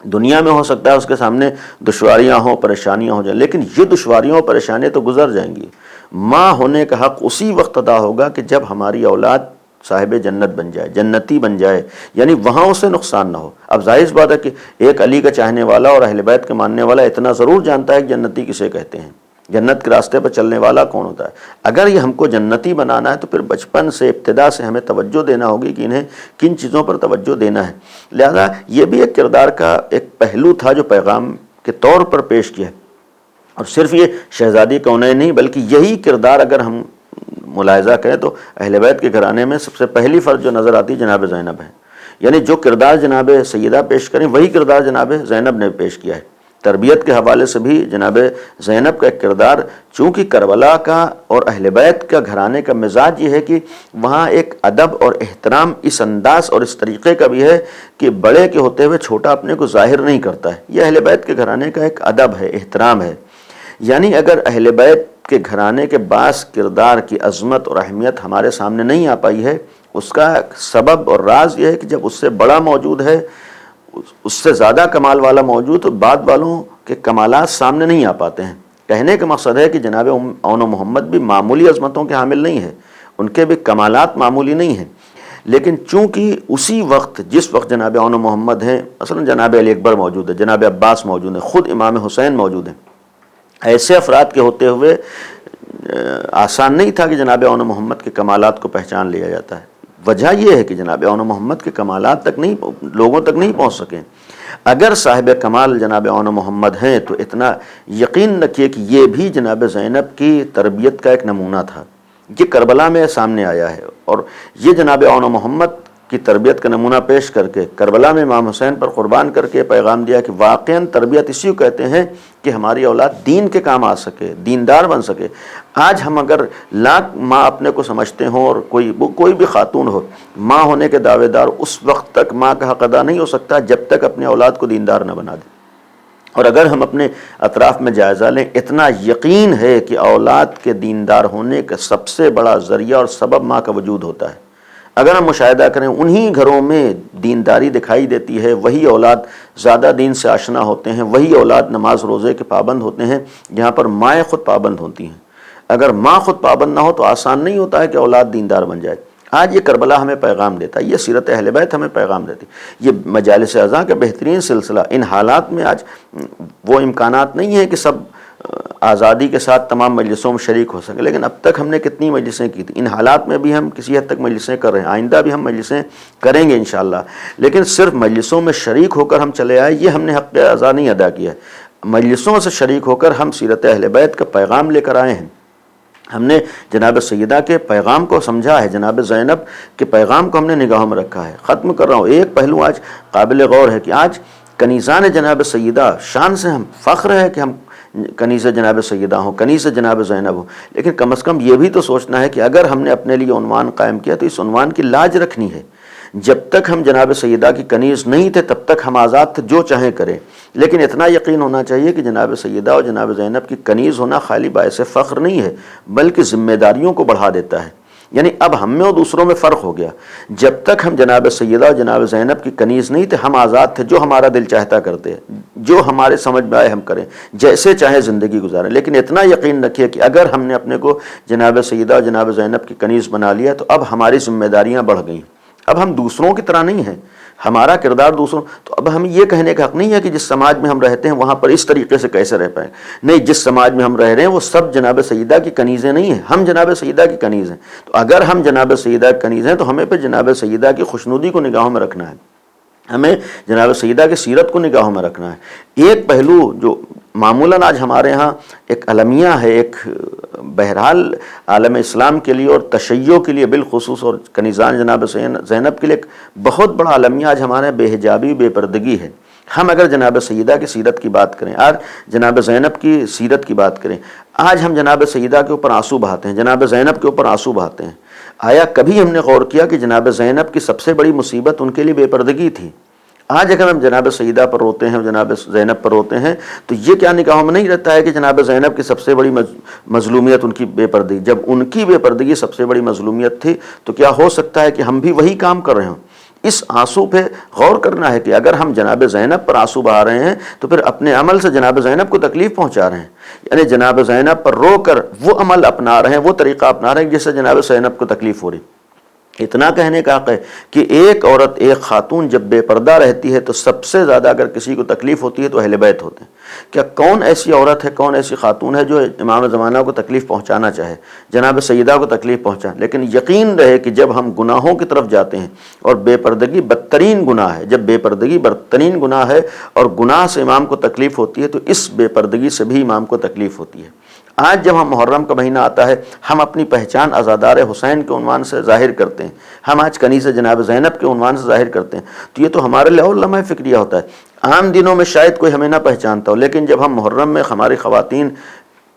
دنیا میں ہو سکتا ہے اس کے سامنے دشواریاں ہوں، پریشانیاں ہو جائیں، لیکن یہ دشواریاں اور پریشانیاں تو گزر جائیں گی۔ ماں ہونے کا حق اسی وقت ادا ہوگا کہ جب ہماری اولاد صاحب جنت بن جائے، جنتی بن جائے، یعنی وہاں اسے نقصان نہ ہو۔ اب ظاہر سی بات ہے کہ ایک علی کا چاہنے والا اور اہل بیت کے ماننے والا اتنا ضرور جانتا ہے کہ جنتی کسے کہتے ہیں، جنت کے راستے پر چلنے والا کون ہوتا ہے۔ اگر یہ ہم کو جنتی بنانا ہے تو پھر بچپن سے، ابتدا سے ہمیں توجہ دینا ہوگی کہ انہیں کن چیزوں پر توجہ دینا ہے۔ لہذا یہ بھی ایک کردار کا ایک پہلو تھا جو پیغام کے طور پر پیش کیا ہے۔ اور صرف یہ شہزادی کونین نہیں بلکہ یہی کردار اگر ہم ملاحظہ کریں تو اہل بیت کے گھرانے میں سب سے پہلی فرد جو نظر آتی جناب زینب ہے۔ یعنی جو کردار جناب سیدہ پیش کریں وہی کردار جناب زینب نے پیش کیا ہے۔ تربیت کے حوالے سے بھی جناب زینب کا ایک کردار، چونکہ کربلا کا اور اہل بیت کا گھرانے کا مزاج یہ ہے کہ وہاں ایک ادب اور احترام اس انداز اور اس طریقے کا بھی ہے کہ بڑے کے ہوتے ہوئے چھوٹا اپنے کو ظاہر نہیں کرتا ہے۔ یہ اہل بیت کے گھرانے کا ایک ادب ہے، احترام ہے۔ یعنی اگر اہل بیت کے گھرانے کے بعض کردار کی عظمت اور اہمیت ہمارے سامنے نہیں آ پائی ہے، اس کا سبب اور راز یہ ہے کہ جب اس سے بڑا موجود ہے، اس سے زیادہ کمال والا موجود، تو بعد والوں کے کمالات سامنے نہیں آ پاتے ہیں۔ کہنے کا مقصد ہے کہ جناب اون و محمد بھی معمولی عظمتوں کے حامل نہیں ہے، ان کے بھی کمالات معمولی نہیں ہیں، لیکن چونکہ اسی وقت جس وقت جناب اون و محمد ہیں، مثلا جناب علی اکبر موجود ہے، جناب عباس موجود ہیں، خود امام حسین موجود ہیں، ایسے افراد کے ہوتے ہوئے آسان نہیں تھا کہ جناب اون محمد کے کمالات کو پہچان لیا جاتا ہے۔ وجہ یہ ہے کہ جناب اون محمد کے کمالات تک لوگوں تک نہیں پہنچ سکے۔ اگر صاحب کمال جناب اون محمد ہیں تو اتنا یقین رکھیے کہ یہ بھی جناب زینب کی تربیت کا ایک نمونہ تھا۔ یہ کربلا میں سامنے آیا ہے، اور یہ جناب اون محمد کی تربیت کا نمونہ پیش کر کے کربلا میں امام حسین پر قربان کر کے پیغام دیا کہ واقعاً تربیت اسی کو کہتے ہیں کہ ہماری اولاد دین کے کام آ سکے، دیندار بن سکے۔ آج ہم اگر لاکھ ماں اپنے کو سمجھتے ہوں اور کوئی بھی خاتون ہو، ماں ہونے کے دعوے دار، اس وقت تک ماں کا حق ادا نہیں ہو سکتا جب تک اپنے اولاد کو دیندار نہ بنا دے۔ اور اگر ہم اپنے اطراف میں جائزہ لیں، اتنا یقین ہے کہ اولاد کے دیندار ہونے کا سب سے بڑا ذریعہ اور سبب ماں کا وجود ہوتا ہے۔ اگر ہم مشاہدہ کریں، انہی گھروں میں دینداری دکھائی دیتی ہے، وہی اولاد زیادہ دین سے آشنا ہوتے ہیں، وہی اولاد نماز روزے کے پابند ہوتے ہیں جہاں پر مائیں خود پابند ہوتی ہیں۔ اگر ماں خود پابند نہ ہو تو آسان نہیں ہوتا ہے کہ اولاد دیندار بن جائے۔ آج یہ کربلا ہمیں پیغام دیتا ہے، یہ سیرت اہل بیت ہمیں پیغام دیتی ہے، یہ مجالس اعزاں کا بہترین سلسلہ۔ ان حالات میں آج وہ امکانات نہیں ہیں کہ سب آزادی کے ساتھ تمام مجلسوں میں شریک ہو سکے، لیکن اب تک ہم نے کتنی مجلسیں کی تھیں۔ ان حالات میں بھی ہم کسی حد تک مجلسیں کر رہے ہیں، آئندہ بھی ہم مجلسیں کریں گے انشاءاللہ، لیکن صرف مجلسوں میں شریک ہو کر ہم چلے آئے، یہ ہم نے حق ادا نہیں ادا کیا ہے۔ مجلسوں سے شریک ہو کر ہم سیرت اہل بیت کا پیغام لے کر آئے ہیں، ہم نے جناب سیدہ کے پیغام کو سمجھا ہے، جناب زینب کے پیغام کو ہم نے نگاہوں میں رکھا ہے۔ ختم کر رہا ہوں، ایک پہلو آج قابل غور ہے کہ آج کنیزان جناب سیدہ، شان سے ہم فخر ہے کہ ہم کنیز جناب سیدہ ہوں، کنیز جناب زینب ہوں، لیکن کم از کم یہ بھی تو سوچنا ہے کہ اگر ہم نے اپنے لیے عنوان قائم کیا تو اس عنوان کی لاج رکھنی ہے۔ جب تک ہم جناب سیدہ کی کنیز نہیں تھے تب تک ہم آزاد تھے، جو چاہیں کریں، لیکن اتنا یقین ہونا چاہیے کہ جناب سیدہ اور جناب زینب کی کنیز ہونا خالی باعث فخر نہیں ہے بلکہ ذمہ داریوں کو بڑھا دیتا ہے۔ یعنی اب ہم میں اور دوسروں میں فرق ہو گیا۔ جب تک ہم جناب سیدہ اور جناب زینب کی کنیز نہیں تھے ہم آزاد تھے، جو ہمارا دل چاہتا کرتے، جو ہمارے سمجھ میں آئے ہم کریں، جیسے چاہے زندگی گزاریں، لیکن اتنا یقین رکھیے کہ اگر ہم نے اپنے کو جناب سیدہ اور جناب زینب کی کنیز بنا لیا تو اب ہماری ذمہ داریاں بڑھ گئیں، اب ہم دوسروں کی طرح نہیں ہیں، ہمارا کردار دوسروں، تو اب ہمیں یہ کہنے کا حق نہیں ہے کہ جس سماج میں ہم رہتے ہیں وہاں پر اس طریقے سے کیسے رہ پائیں، نہیں، جس سماج میں ہم رہ رہے ہیں وہ سب جناب سیدہ کی کنیزیں نہیں ہیں، ہم جناب سیدہ کی کنیز ہیں، تو اگر ہم جناب سیدہ کی کنیز ہیں تو ہمیں پہ جناب سیدہ کی خوشنودی کو نگاہوں میں رکھنا ہے، ہمیں جناب سیدہ کی سیرت کو نگاہوں میں رکھنا ہے۔ ایک پہلو جو معمولاً آج ہمارے ہاں ایک المیہ ہے، ایک بہرحال عالم اسلام کے لیے اور تشیع کے لیے بالخصوص اور کنیزان جناب زینب کے لیے ایک بہت بڑا المیہ آج ہمارے بے حجابی، بے پردگی ہے۔ ہم اگر جناب سیدہ کی سیرت کی بات کریں، آج جناب زینب کی سیرت کی بات کریں، آج ہم جناب سیدہ کے اوپر آنسو بہاتے ہیں، جناب زینب کے اوپر آنسو بہاتے ہیں، آیا کبھی ہم نے غور کیا کہ جناب زینب کی سب سے بڑی مصیبت ان کے لیے بے پردگی تھی؟ آج اگر ہم جناب سیدہ پر روتے ہیں، جناب زینب پر روتے ہیں، تو یہ کیا نگاہوں میں نہیں رہتا ہے کہ جناب زینب کی سب سے بڑی مظلومیت ان کی بے پردگی؟ جب ان کی بے پردگی سب سے بڑی مظلومیت تھی تو کیا ہو سکتا ہے کہ ہم بھی وہی کام کر رہے ہوں؟ اس آنسو پہ غور کرنا ہے کہ اگر ہم جناب زینب پر آنسو بہا رہے ہیں تو پھر اپنے عمل سے جناب زینب کو تکلیف پہنچا رہے ہیں، یعنی جناب زینب پر رو کر وہ عمل اپنا رہے ہیں، وہ طریقہ اپنا رہے ہیں جس سے جناب زینب کو تکلیف ہو رہی۔ اتنا کہنے کا حق ہے کہ ایک عورت، ایک خاتون جب بے پردہ رہتی ہے تو سب سے زیادہ اگر کسی کو تکلیف ہوتی ہے تو اہل بیت ہوتے ہیں۔ کیا کون ایسی عورت ہے، کون ایسی خاتون ہے جو امام زمانہ کو تکلیف پہنچانا چاہے، جناب سیدہ کو تکلیف پہنچائے؟ لیکن یقین رہے کہ جب ہم گناہوں کی طرف جاتے ہیں، اور بے پردگی بدترین گناہ ہے، جب بے پردگی بدترین گناہ ہے اور گناہ سے امام کو تکلیف ہوتی ہے تو اس بے پردگی سے بھی امام کو تکلیف ہوتی ہے۔ آج جب ہم محرم کا مہینہ آتا ہے ہم اپنی پہچان عزادار حسین کے عنوان سے ظاہر کرتے ہیں، ہم آج کنیز جناب زینب کے عنوان سے ظاہر کرتے ہیں، تو یہ تو ہمارے لیے اور لمحہ فکریہ ہوتا ہے۔ عام دنوں میں شاید کوئی ہمیں نہ پہچانتا ہو، لیکن جب ہم محرم میں ہماری خواتین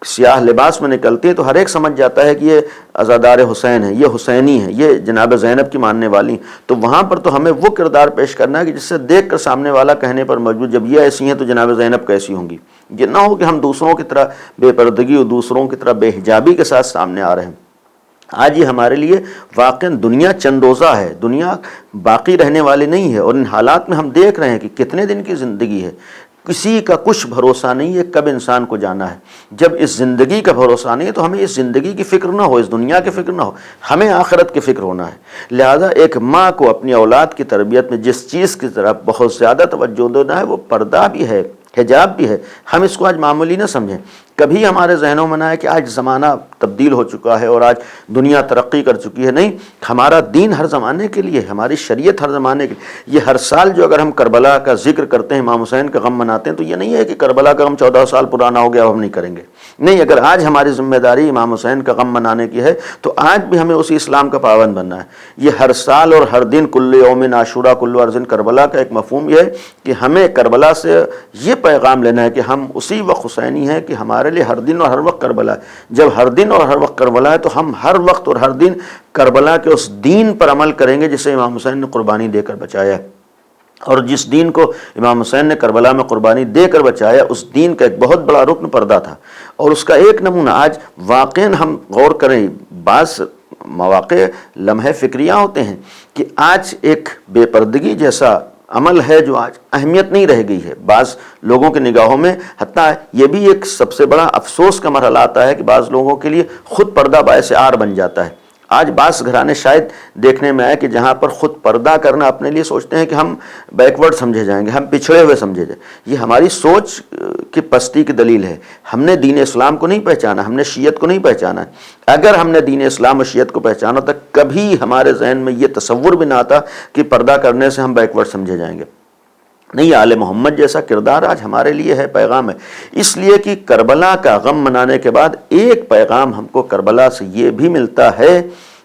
سیاہ لباس میں نکلتی ہیں تو ہر ایک سمجھ جاتا ہے کہ یہ عزادار حسین ہے، یہ حسینی ہے، یہ جناب زینب کی ماننے والی، تو وہاں پر تو ہمیں وہ کردار پیش کرنا ہے کہ جس سے دیکھ کر سامنے والا کہنے پر مجبور، جب یہ ایسی ہیں تو جناب زینب کیسی ہوں گی۔ یہ نہ ہو کہ ہم دوسروں کی طرح بے پردگی اور دوسروں کی طرح بے حجابی کے ساتھ سامنے آ رہے ہیں۔ آج یہ ہمارے لیے واقعا دنیا چند روزہ ہے، دنیا باقی رہنے والی نہیں ہے، اور ان حالات میں ہم دیکھ رہے ہیں کہ کتنے دن کی زندگی ہے، کسی کا کچھ بھروسہ نہیں ہے کب انسان کو جانا ہے۔ جب اس زندگی کا بھروسہ نہیں ہے تو ہمیں اس زندگی کی فکر نہ ہو، اس دنیا کی فکر نہ ہو، ہمیں آخرت کی فکر ہونا ہے۔ لہذا ایک ماں کو اپنی اولاد کی تربیت میں جس چیز کی طرف بہت زیادہ توجہ دینا ہے وہ پردہ بھی ہے، حجاب بھی ہے۔ ہم اس کو آج معمولی نہ سمجھیں، کبھی ہمارے ذہنوں میں نہ ہے کہ آج زمانہ تبدیل ہو چکا ہے اور آج دنیا ترقی کر چکی ہے۔ نہیں، ہمارا دین ہر زمانے کے لیے، ہماری شریعت ہر زمانے کے لیے۔ یہ ہر سال جو اگر ہم کربلا کا ذکر کرتے ہیں، امام حسین کا غم مناتے ہیں، تو یہ نہیں ہے کہ کربلا کا غم 14 سال پرانا ہو گیا اب ہم نہیں کریں گے۔ نہیں، اگر آج ہماری ذمہ داری امام حسین کا غم منانے کی ہے تو آج بھی ہمیں اسی اسلام کا پابند بننا ہے۔ یہ ہر سال اور ہر دن کل یوم عاشورہ کل ارض کربلا کا ایک مفہوم یہ ہے کہ ہمیں کربلا سے یہ پیغام لینا ہے کہ ہم اسی وقت حسینی ہیں کہ ہمارے لیے ہر دن اور ہر وقت کربلا ہے۔ جب ہر دن اور ہر وقت کربلا ہے تو ہم ہر وقت اور ہر دن کربلا کے اس دین پر عمل کریں گے جسے امام حسین نے قربانی دے کر بچایا ہے، اور جس دین کو امام حسین نے کربلا میں قربانی دے کر بچایا، اس دین کا ایک بہت بڑا رکن پردہ تھا۔ اور اس کا ایک نمونہ آج واقعاً ہم غور کریں، بعض مواقع لمحے فکریاں ہوتے ہیں کہ آج ایک بے پردگی جیسا عمل ہے جو آج اہمیت نہیں رہ گئی ہے بعض لوگوں کے نگاہوں میں۔ حتیٰ یہ بھی ایک سب سے بڑا افسوس کا مرحلہ آتا ہے کہ بعض لوگوں کے لیے خود پردہ باعث عار بن جاتا ہے۔ آج بعض گھرانے شاید دیکھنے میں آئے کہ جہاں پر خود پردہ کرنا اپنے لیے سوچتے ہیں کہ ہم بیکورڈ سمجھے جائیں گے، ہم پچھڑے ہوئے سمجھے جائیں۔ یہ ہماری سوچ کی پستی کی دلیل ہے۔ ہم نے دین اسلام کو نہیں پہچانا، ہم نے شیعت کو نہیں پہچانا۔ اگر ہم نے دین اسلام اور شیعت کو پہچانا تو کبھی ہمارے ذہن میں یہ تصور بھی نہ آتا کہ پردہ کرنے سے ہم بیکورڈ سمجھے جائیں گے۔ نہیں، آل محمد جیسا کردار آج ہمارے لیے ہے، پیغام ہے۔ اس لیے کہ کربلا کا غم منانے کے بعد ایک پیغام ہم کو کربلا سے یہ بھی ملتا ہے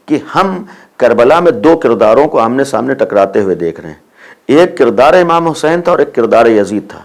کہ ہم کربلا میں دو کرداروں کو آمنے سامنے ٹکراتے ہوئے دیکھ رہے ہیں۔ ایک کردار امام حسین تھا اور ایک کردار یزید تھا۔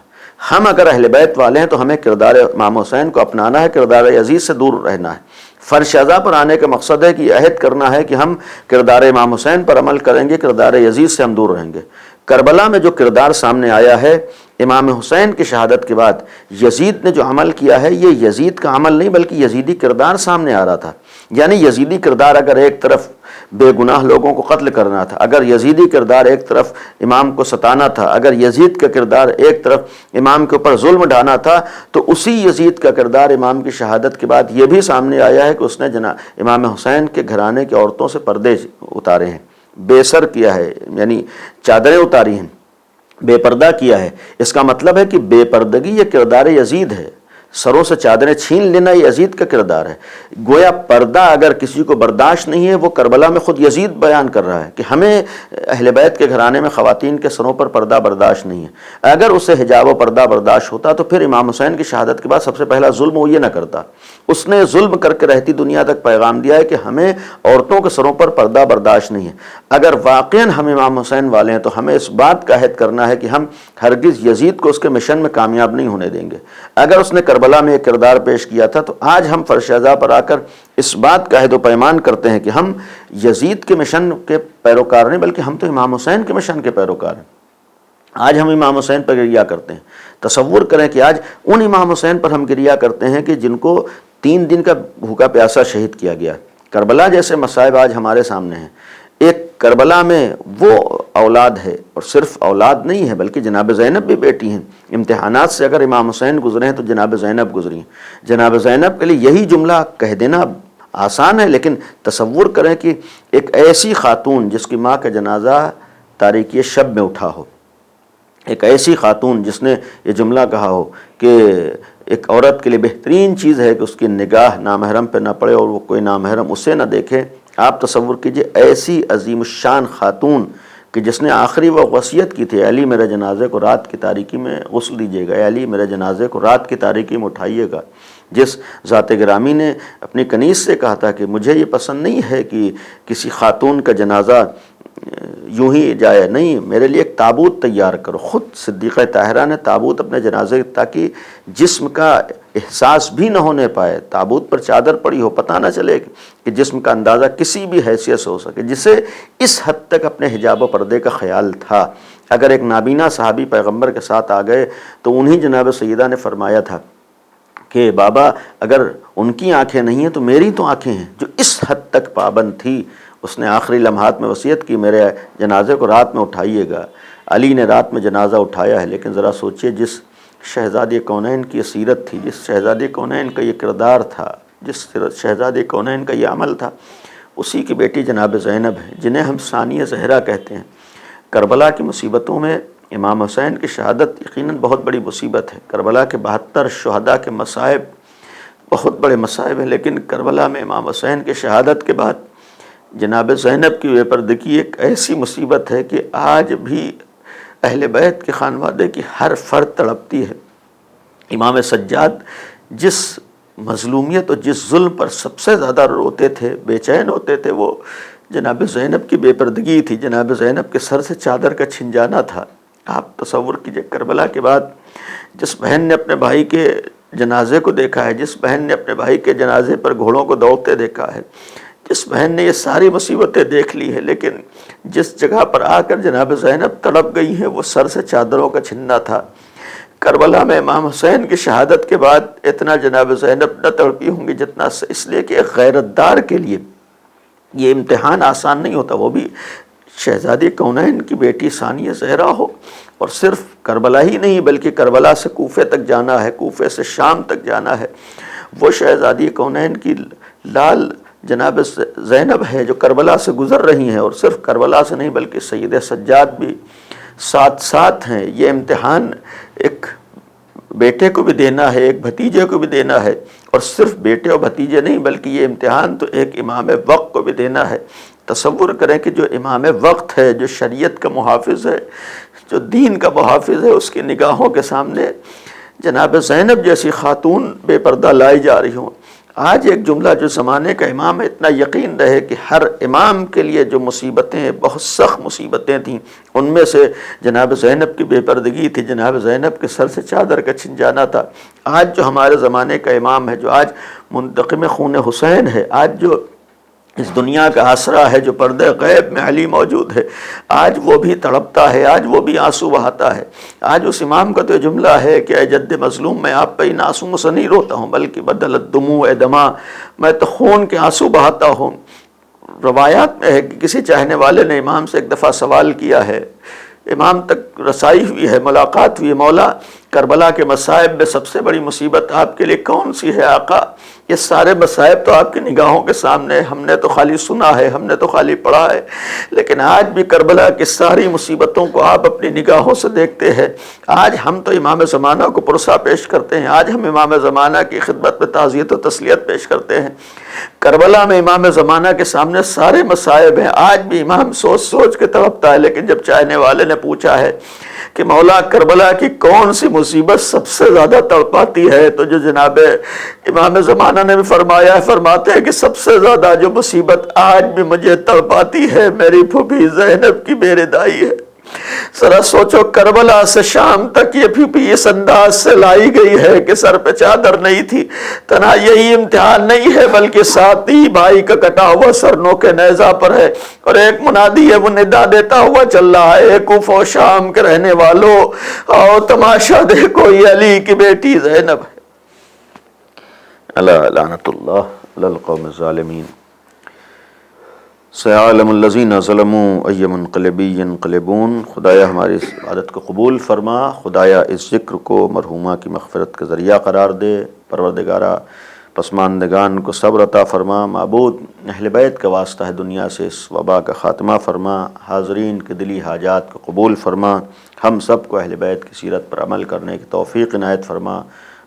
ہم اگر اہل بیت والے ہیں تو ہمیں کردار امام حسین کو اپنانا ہے، کردار یزید سے دور رہنا ہے۔ فرش ازا پر آنے کا مقصد ہے کہ یہ عہد کرنا ہے کہ ہم کردار امام حسین پر عمل کریں گے، کردار یزید سے ہم دور رہیں گے۔ کربلا میں جو کردار سامنے آیا ہے امام حسین کی شہادت کے بعد، یزید نے جو عمل کیا ہے یہ یزید کا عمل نہیں بلکہ یزیدی کردار سامنے آ رہا تھا۔ یعنی یزیدی کردار اگر ایک طرف بے گناہ لوگوں کو قتل کرنا تھا، اگر یزیدی کردار ایک طرف امام کو ستانا تھا، اگر یزید کا کردار ایک طرف امام کے اوپر ظلم ڈھانا تھا، تو اسی یزید کا کردار امام کی شہادت کے بعد یہ بھی سامنے آیا ہے کہ اس نے امام حسین کے گھرانے کی عورتوں سے پردے اتارے ہیں، بے سر کیا ہے، یعنی چادریں اتاری ہیں، بے پردہ کیا ہے۔ اس کا مطلب ہے کہ بے پردگی یہ کردار یزید ہے، سروں سے چادریں چھین لینا یہ یزید کا کردار ہے۔ گویا پردہ اگر کسی کو برداشت نہیں ہے، وہ کربلا میں خود یزید بیان کر رہا ہے کہ ہمیں اہل بیت کے گھرانے میں خواتین کے سروں پر پردہ برداشت نہیں ہے۔ اگر اسے حجاب و پردہ برداشت ہوتا تو پھر امام حسین کی شہادت کے بعد سب سے پہلا ظلم وہ یہ نہ کرتا۔ اس نے ظلم کر کے رہتی دنیا تک پیغام دیا ہے کہ ہمیں عورتوں کے سروں پر پردہ برداشت نہیں ہے۔ اگر واقعاً ہم امام حسین والے ہیں تو ہمیں اس بات کا عہد کرنا ہے کہ ہم ہرگز یزید کو اس کے مشن میں کامیاب نہیں ہونے دیں گے۔ اگر اس نے کربلا میں ایک کردار پیش کیا تھا تو آج ہم فرش ازا پر آ کر اس بات کا عہد و پیمان کرتے ہیں کہ ہم یزید کے مشن کے پیروکار نہیں بلکہ ہم تو امام حسین کے مشن کے پیروکار ہیں۔ آج ہم امام حسین پر گریہ کرتے ہیں۔ تصور کریں کہ آج ان امام حسین پر ہم گریہ کرتے ہیں کہ جن کو 3 دن کا بھوکا پیاسا شہید کیا گیا۔ کربلا جیسے مصائب آج ہمارے سامنے ہیں۔ ایک کربلا میں وہ اولاد ہے، اور صرف اولاد نہیں ہے بلکہ جناب زینب بھی بیٹی ہیں۔ امتحانات سے اگر امام حسین گزرے ہیں تو جناب زینب گزری ہیں۔ جناب زینب کے لیے یہی جملہ کہہ دینا آسان ہے، لیکن تصور کریں کہ ایک ایسی خاتون جس کی ماں کا جنازہ تاریکی شب میں اٹھا ہو، ایک ایسی خاتون جس نے یہ جملہ کہا ہو کہ ایک عورت کے لیے بہترین چیز ہے کہ اس کی نگاہ نامحرم پہ نہ پڑے اور وہ کوئی نامحرم اسے نہ دیکھے۔ آپ تصور کیجئے ایسی عظیم الشان خاتون کہ جس نے آخری وہ وصیت کی تھی، علی میرے جنازے کو رات کی تاریکی میں غسل دیجیے گا، علی میرے جنازے کو رات کی تاریکی میں اٹھائیے گا۔ جس ذات گرامی نے اپنی کنیز سے کہا تھا کہ مجھے یہ پسند نہیں ہے کہ کسی خاتون کا جنازہ یوں ہی جائے، نہیں، میرے لیے ایک تابوت تیار کرو۔ خود صدیقہ طاہرہ نے تابوت اپنے جنازے تاکہ جسم کا احساس بھی نہ ہونے پائے، تابوت پر چادر پڑی ہو، پتہ نہ چلے کہ جسم کا اندازہ کسی بھی حیثیت سے ہو سکے، جسے اس حد تک اپنے حجاب و پردے کا خیال تھا۔ اگر ایک نابینا صحابی پیغمبر کے ساتھ آ گئے تو انہی جناب سیدہ نے فرمایا تھا کہ بابا اگر ان کی آنکھیں نہیں ہیں تو میری تو آنکھیں ہیں، جو اس حد تک پابند تھی۔ اس نے آخری لمحات میں وصیت کی میرے جنازے کو رات میں اٹھائیے گا۔ علی نے رات میں جنازہ اٹھایا ہے، لیکن ذرا سوچئے جس شہزادی کونین کی سیرت تھی، جس شہزادی کونین کا یہ کردار تھا، جس شہزادی کونین کا یہ عمل تھا، اسی کی بیٹی جناب زینب ہے، جنہیں ہم ثانیہ زہرا کہتے ہیں۔ کربلا کی مصیبتوں میں امام حسین کی شہادت یقیناً بہت بڑی مصیبت ہے۔ کربلا کے 72 شہداء کے مصائب بہت بڑے مصائب ہیں، لیکن کربلا میں امام حسین کی شہادت کے بعد جناب زینب کی بے پردگی ایک ایسی مصیبت ہے کہ آج بھی اہل بیت کے خانوادے کی ہر فرد تڑپتی ہے۔ امام سجاد جس مظلومیت اور جس ظلم پر سب سے زیادہ روتے تھے، بے چین ہوتے تھے، وہ جناب زینب کی بے پردگی تھی، جناب زینب کے سر سے چادر کا چھن جانا تھا۔ آپ تصور کیجئے کربلا کے بعد جس بہن نے اپنے بھائی کے جنازے کو دیکھا ہے، جس بہن نے اپنے بھائی کے جنازے پر گھوڑوں کو دوڑتے دیکھا ہے، جس بہن نے یہ ساری مصیبتیں دیکھ لی ہیں، لیکن جس جگہ پر آ کر جناب زینب تڑپ گئی ہیں وہ سر سے چادروں کا چھننا تھا۔ کربلا میں امام حسین کی شہادت کے بعد اتنا جناب زینب نہ تڑپی ہوں گی جتنا، اس لیے کہ ایک غیرت دار کے لیے یہ امتحان آسان نہیں ہوتا، وہ بھی شہزادی کونین کی بیٹی ثانیہ زہرا ہو، اور صرف کربلا ہی نہیں بلکہ کربلا سے کوفے تک جانا ہے، کوفے سے شام تک جانا ہے۔ وہ شہزادی کونین کی لال جناب زینب ہے جو کربلا سے گزر رہی ہیں، اور صرف کربلا سے نہیں بلکہ سید سجاد بھی ساتھ ساتھ ہیں۔ یہ امتحان ایک بیٹے کو بھی دینا ہے، ایک بھتیجے کو بھی دینا ہے، اور صرف بیٹے اور بھتیجے نہیں بلکہ یہ امتحان تو ایک امام وقت کو بھی دینا ہے۔ تصور کریں کہ جو امام وقت ہے، جو شریعت کا محافظ ہے، جو دین کا محافظ ہے، اس کی نگاہوں کے سامنے جناب زینب جیسی خاتون بے پردہ لائی جا رہی ہوں۔ آج ایک جملہ جو زمانے کا امام ہے، اتنا یقین رہے کہ ہر امام کے لیے جو مصیبتیں، بہت سخت مصیبتیں تھیں، ان میں سے جناب زینب کی بے پردگی تھی، جناب زینب کے سر سے چادر کا چھن جانا تھا۔ آج جو ہمارے زمانے کا امام ہے، جو آج منتقم خون حسین ہے، آج جو اس دنیا کا آسرا ہے، جو پردے غیب میں علی موجود ہے، آج وہ بھی تڑپتا ہے، آج وہ بھی آنسو بہاتا ہے۔ آج اس امام کا تو یہ جملہ ہے کہ اے جد مظلوم، میں آپ پہ ان آنسوؤں سے نہیں روتا ہوں، بلکہ بدلت دموع دما، میں تو خون کے آنسو بہاتا ہوں۔ روایات میں ہے کہ کسی چاہنے والے نے امام سے ایک دفعہ سوال کیا ہے، امام تک رسائی ہوئی ہے، ملاقات ہوئی ہے، مولا کربلا کے مصائب میں سب سے بڑی مصیبت آپ کے لیے کون سی ہے آقا؟ یہ سارے مصائب تو آپ کی نگاہوں کے سامنے، ہم نے تو خالی سنا ہے، ہم نے تو خالی پڑھا ہے، لیکن آج بھی کربلا کی ساری مصیبتوں کو آپ اپنی نگاہوں سے دیکھتے ہیں۔ آج ہم تو امام زمانہ کو پرسہ پیش کرتے ہیں، آج ہم امام زمانہ کی خدمت میں تعزیت و تسلیت پیش کرتے ہیں۔ کربلا میں امام زمانہ کے سامنے سارے مصائب ہیں، آج بھی امام سوچ سوچ کے تڑپتا ہے، لیکن جب چاہنے والے نے پوچھا ہے کہ مولا کربلا کی کون سی مصیبت سب سے زیادہ تڑپاتی ہے، تو جو جناب امام زمانہ نے بھی فرمایا ہے، فرماتے ہیں کہ سب سے زیادہ جو مصیبت آج بھی مجھے تڑپاتی ہے میری پھوپھی زینب کی بے رضائی ہے۔ ذرا سوچو، کربلا سے شام تک یہ پھوپھی اس انداز سے لائی گئی ہے کہ سر پہ چادر نہیں تھی، تنہا یہی امتحان نہیں ہے بلکہ ساتھ ہی بھائی کا کٹا ہوا سر نوکے نیزہ پر ہے، اور ایک منادی ہے وہ ندا دیتا ہوا چل رہا ہے، کوفہ و شام کے رہنے والوں آؤ تماشا دیکھو، یہ علی کی بیٹی زینب ہے۔ اللہ لعنت اللہ علی القوم الظالمین۔ سیعلم الذین ظلموا ای منقلبی ینقلبون۔ خدایا ہماری اس عبادت کو قبول فرما، خدایا اس ذکر کو مرحومہ کی مغفرت کا ذریعہ قرار دے، پروردگارہ پسماندگان کو صبر عطا فرما، معبود اہل بیت کا واسطہ ہے دنیا سے اس وبا کا خاتمہ فرما، حاضرین کے دلی حاجات کو قبول فرما، ہم سب کو اہل بیت کی سیرت پر عمل کرنے کی توفیق عنایت فرما،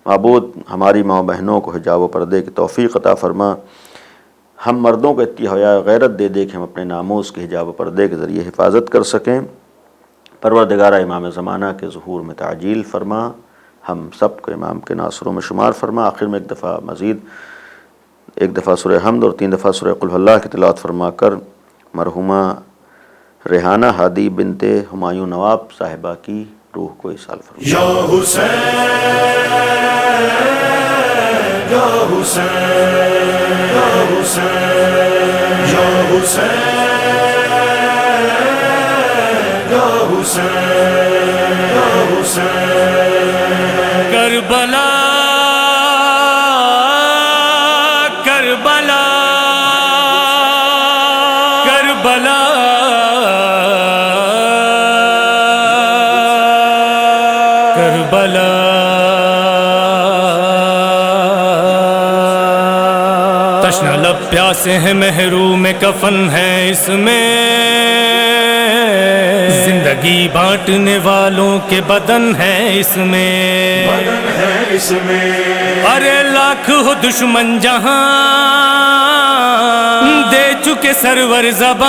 معبود ہماری ماں بہنوں کو حجاب و پردے کی توفیق عطا فرما، ہم مردوں کو اتنی حیا غیرت دے دے کہ ہم اپنے ناموس کے حجاب و پردے کے ذریعے حفاظت کر سکیں۔ پروردگارہ امام زمانہ کے ظہور میں تعجیل فرما، ہم سب کو امام کے ناصروں میں شمار فرما۔ آخر میں ایک دفعہ سورہ حمد اور 3 دفعہ سورہ قل اللہ کی تلاوت فرما کر مرحومہ ریحانہ ہادی بنت ہمایوں نواب صاحبہ کی روح کو ایصال فرما۔ یا حسین یا حسین یا حسین یا حسین یا حسین یا حسین کربلا کربلا کربلا کربلا تشنہ لب پیاسے ہیں محروم کفن ہے اس میں، زندگی بانٹنے والوں کے بدن ہے اس میں، بدن ہے اس میں، ارے لاکھ ہو دشمن جہاں دے چکے سرور زبان،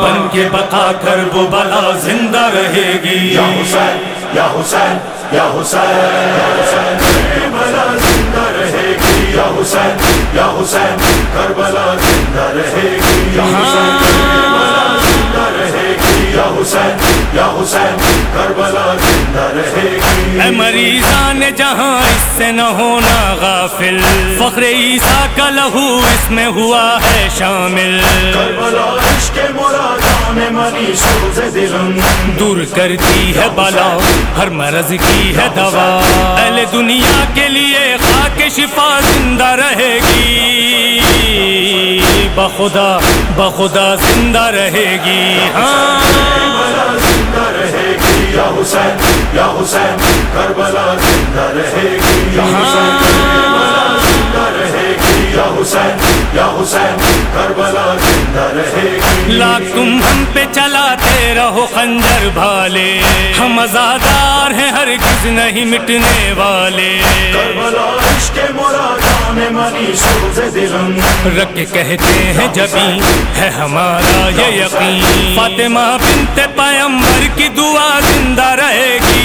بن کے بقا کر وہ بلا زندہ رہے گی، یا حسین یا حسین یا حسین یا حسین کربلا زندہ رہے گی، یا حسین یا حسین کربلا زندہ رہے گی، یا حسین کربلا زندہ رہے گی، یا حسین یا حسین کربلا زندہ رہے گی۔ اے مریضان جہاں اس سے نہ ہونا غافل، فخر عیسیٰ کا لہو اس میں ہوا ہے شامل، کربلا عشق مرادان منی سوز دلم، دور کرتی ہے بلا ہر مرض کی ہے دوا، اہل دنیا کے لیے خاک شفا زندہ رہے گی، بخدا بخدا زندہ رہے گی، ہاں کربلا زندہ رہے گی، یا حسین یا حسین کربلا زندہ رہے گی، یا حسین کربلا زندہ رہے گی، یا حسین یا حسین کربلا زندہ رہے گی۔ لاکھ تم ہم پہ چلاتے رہو خنجر بھالے، ہم آزادار ہیں ہرگز نہیں مٹنے والے، کربلا عشق مرادان منی سوز دلم، رکھ کے کہتے ہیں جبیں ہے ہمارا یہ یقین، فاطمہ بنت پیغمبر کی دعا زندہ رہے گی،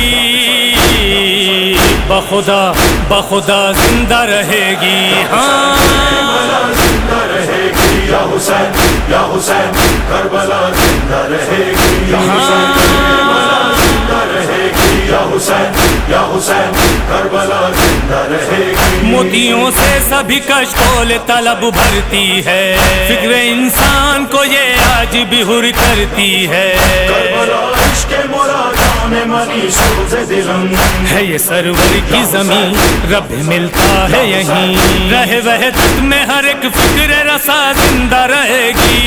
بخدا بخدا زندہ رہے گی. ہاں کربلا زندہ رہے گی یا حسین یا حسین کربلا زندہ رہے گی یا حسین کربلا زندہ رہے گی یا حسین یا حسین کربلا زندہ رہے گی. موتیوں سے سبھی کش کھول طلب بھرتی ہے, فکر انسان کو یہ آج بھی ہر کرتی ہے. کربلا عشق مرادان منی سوز دلم ہے یہ سرور کی زمین, رب ملتا ہے یہیں. رہے وحدت میں ہر ایک فکر رسا زندہ رہے گی.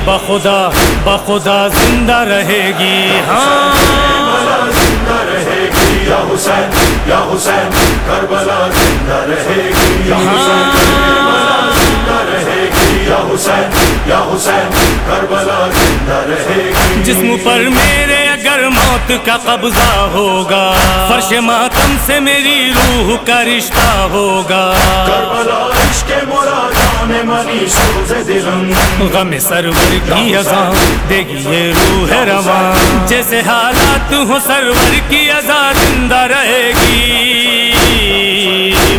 بخدا بخدا زندہ رہے گی. ہاں کربلا زندہ رہے گی یا حسین یا حسین کربلا زندہ رہے گی یا حسین کربلا زندہ رہے گی یا حسین یا حسین کربلا زندہ رہے گی. جسم پر میرے اگر موت کا قبضہ ہوگا, فرش ماتم سے میری روح کا رشتہ ہوگا. کربلا عشق مرادان منی سوز دلم غم سرور کی اذان دے گی یہ روح رواں. جیسے حالات ہوں سرور کی اذان زندہ رہے گی.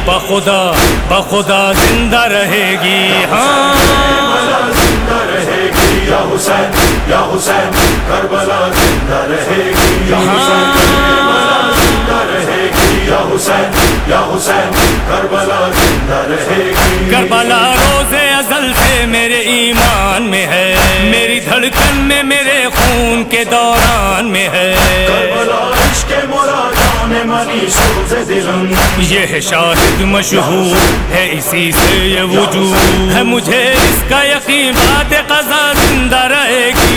بخدا بخدا زندہ رہے گی. ہاں کربلا زندہ رہے گی یا حسین یا حسین کربلا زندہ رہے گی یا حسین کربلا زندہ رہے گی یا حسین یا حسین کربلا زندہ رہے گی. کربلا روز ازل سے میرے ایمان میں ہے, میری دھڑکن میں میرے خون کے دوران میں ہے. کربلا عشق مرادان منی سوز دلم یہ ہے شاہد مشہور ہے, اسی سے یہ وجود ہے مجھے اس کا یقین. بات قضا زندہ رہے گی.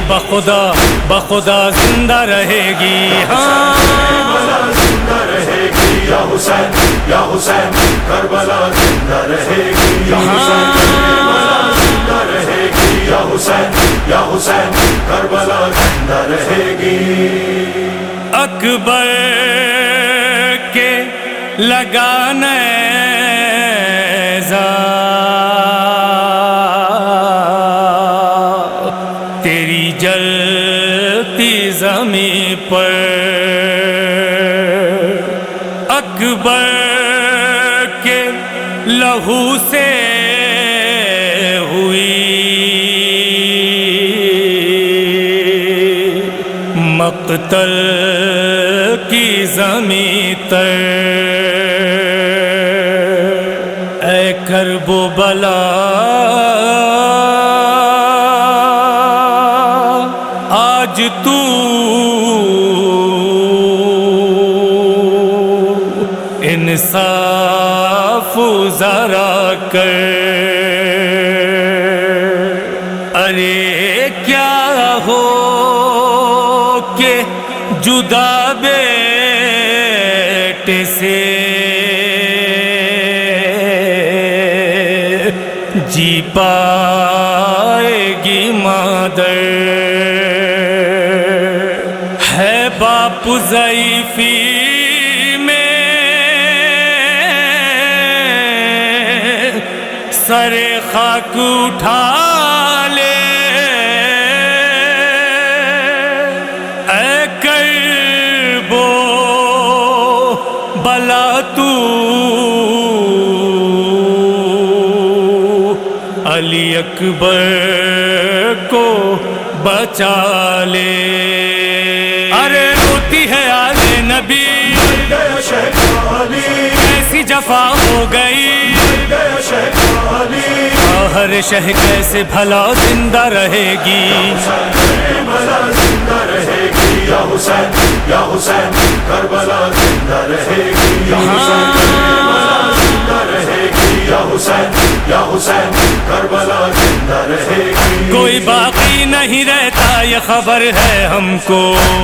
بخدا بخدا زندہ رہے گی. ہاں کربلا زندہ رہے گی یا حسین یا حسین کربلا زندہ رہے گی یا حسین کربلا زندہ رہے گی یا حسین یا حسین کربلا زندہ رہے گی. اکبر کے لگانے تیری جلتی زمین پر, اکبر کے لہو سے ہوئی مقتل کی زمین تر. اے کرب و بلا آج تو انصاف ذرا کر. ارے کیا ہو کہ جدا بیٹے سے جی پائے گی مادر. ہے باپ ضعیفی میں سر خاک اٹھا لے. اے کرب و بلا تو علی اکبر کو بچا لے. ارے روتی ہے آل نبی گیا شیخ علی ایسی جفا ہو گئی. گیا شیخ علی ہر شہ کیسے بھلا زندہ رہے گی. کربلا زندہ رہے گی یا حسین یا حسین کربلا زندہ رہے گی یا حسین کربلا زندہ رہے گی یا حسین یا حسین کربلا زندہ رہے گی. کوئی باقی نہیں رہتا یہ خبر ہے ہم کو,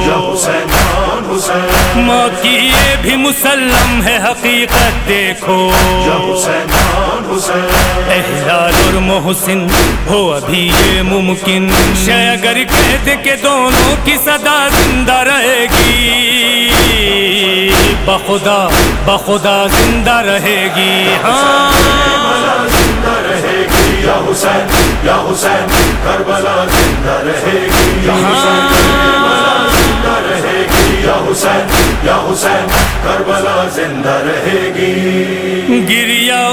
یا حسین خان حسین موت کی یہ بھی مسلم ہے حقیقت دیکھو. یا حسین خان حسین احلال اور محسن ہو ابھی یہ ممکن شے اگر قید کے دونوں کی صدا زندہ رہے گی. بخدا بخدا زندہ رہے گی. ہاں کربلا زندہ رہے گی یا حسین یا حسین کربلا زندہ رہے گی یا حسین کربلا زندہ رہے گی یا حسین یا حسین کربلا زندہ رہے گی گریا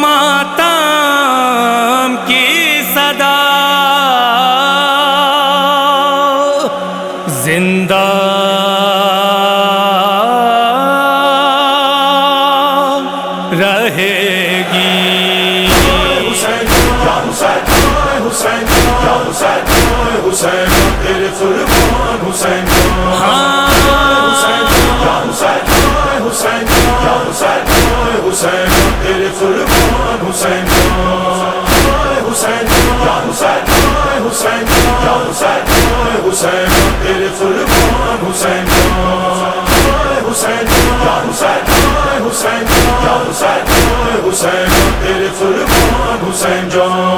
ماتم کی صدا زندہ رہے گی حسین یا حسین حسین یا حسین حسین تیرے فرقان حسین حسین یا حسین حسین یا حسین حسین تیرے فرقان حسین حسین یا حسین حسین یا حسین حسین تیرے فرقان حسین حسین یا حسین حسین یا حسین حسین تیرے فرقان حسین جان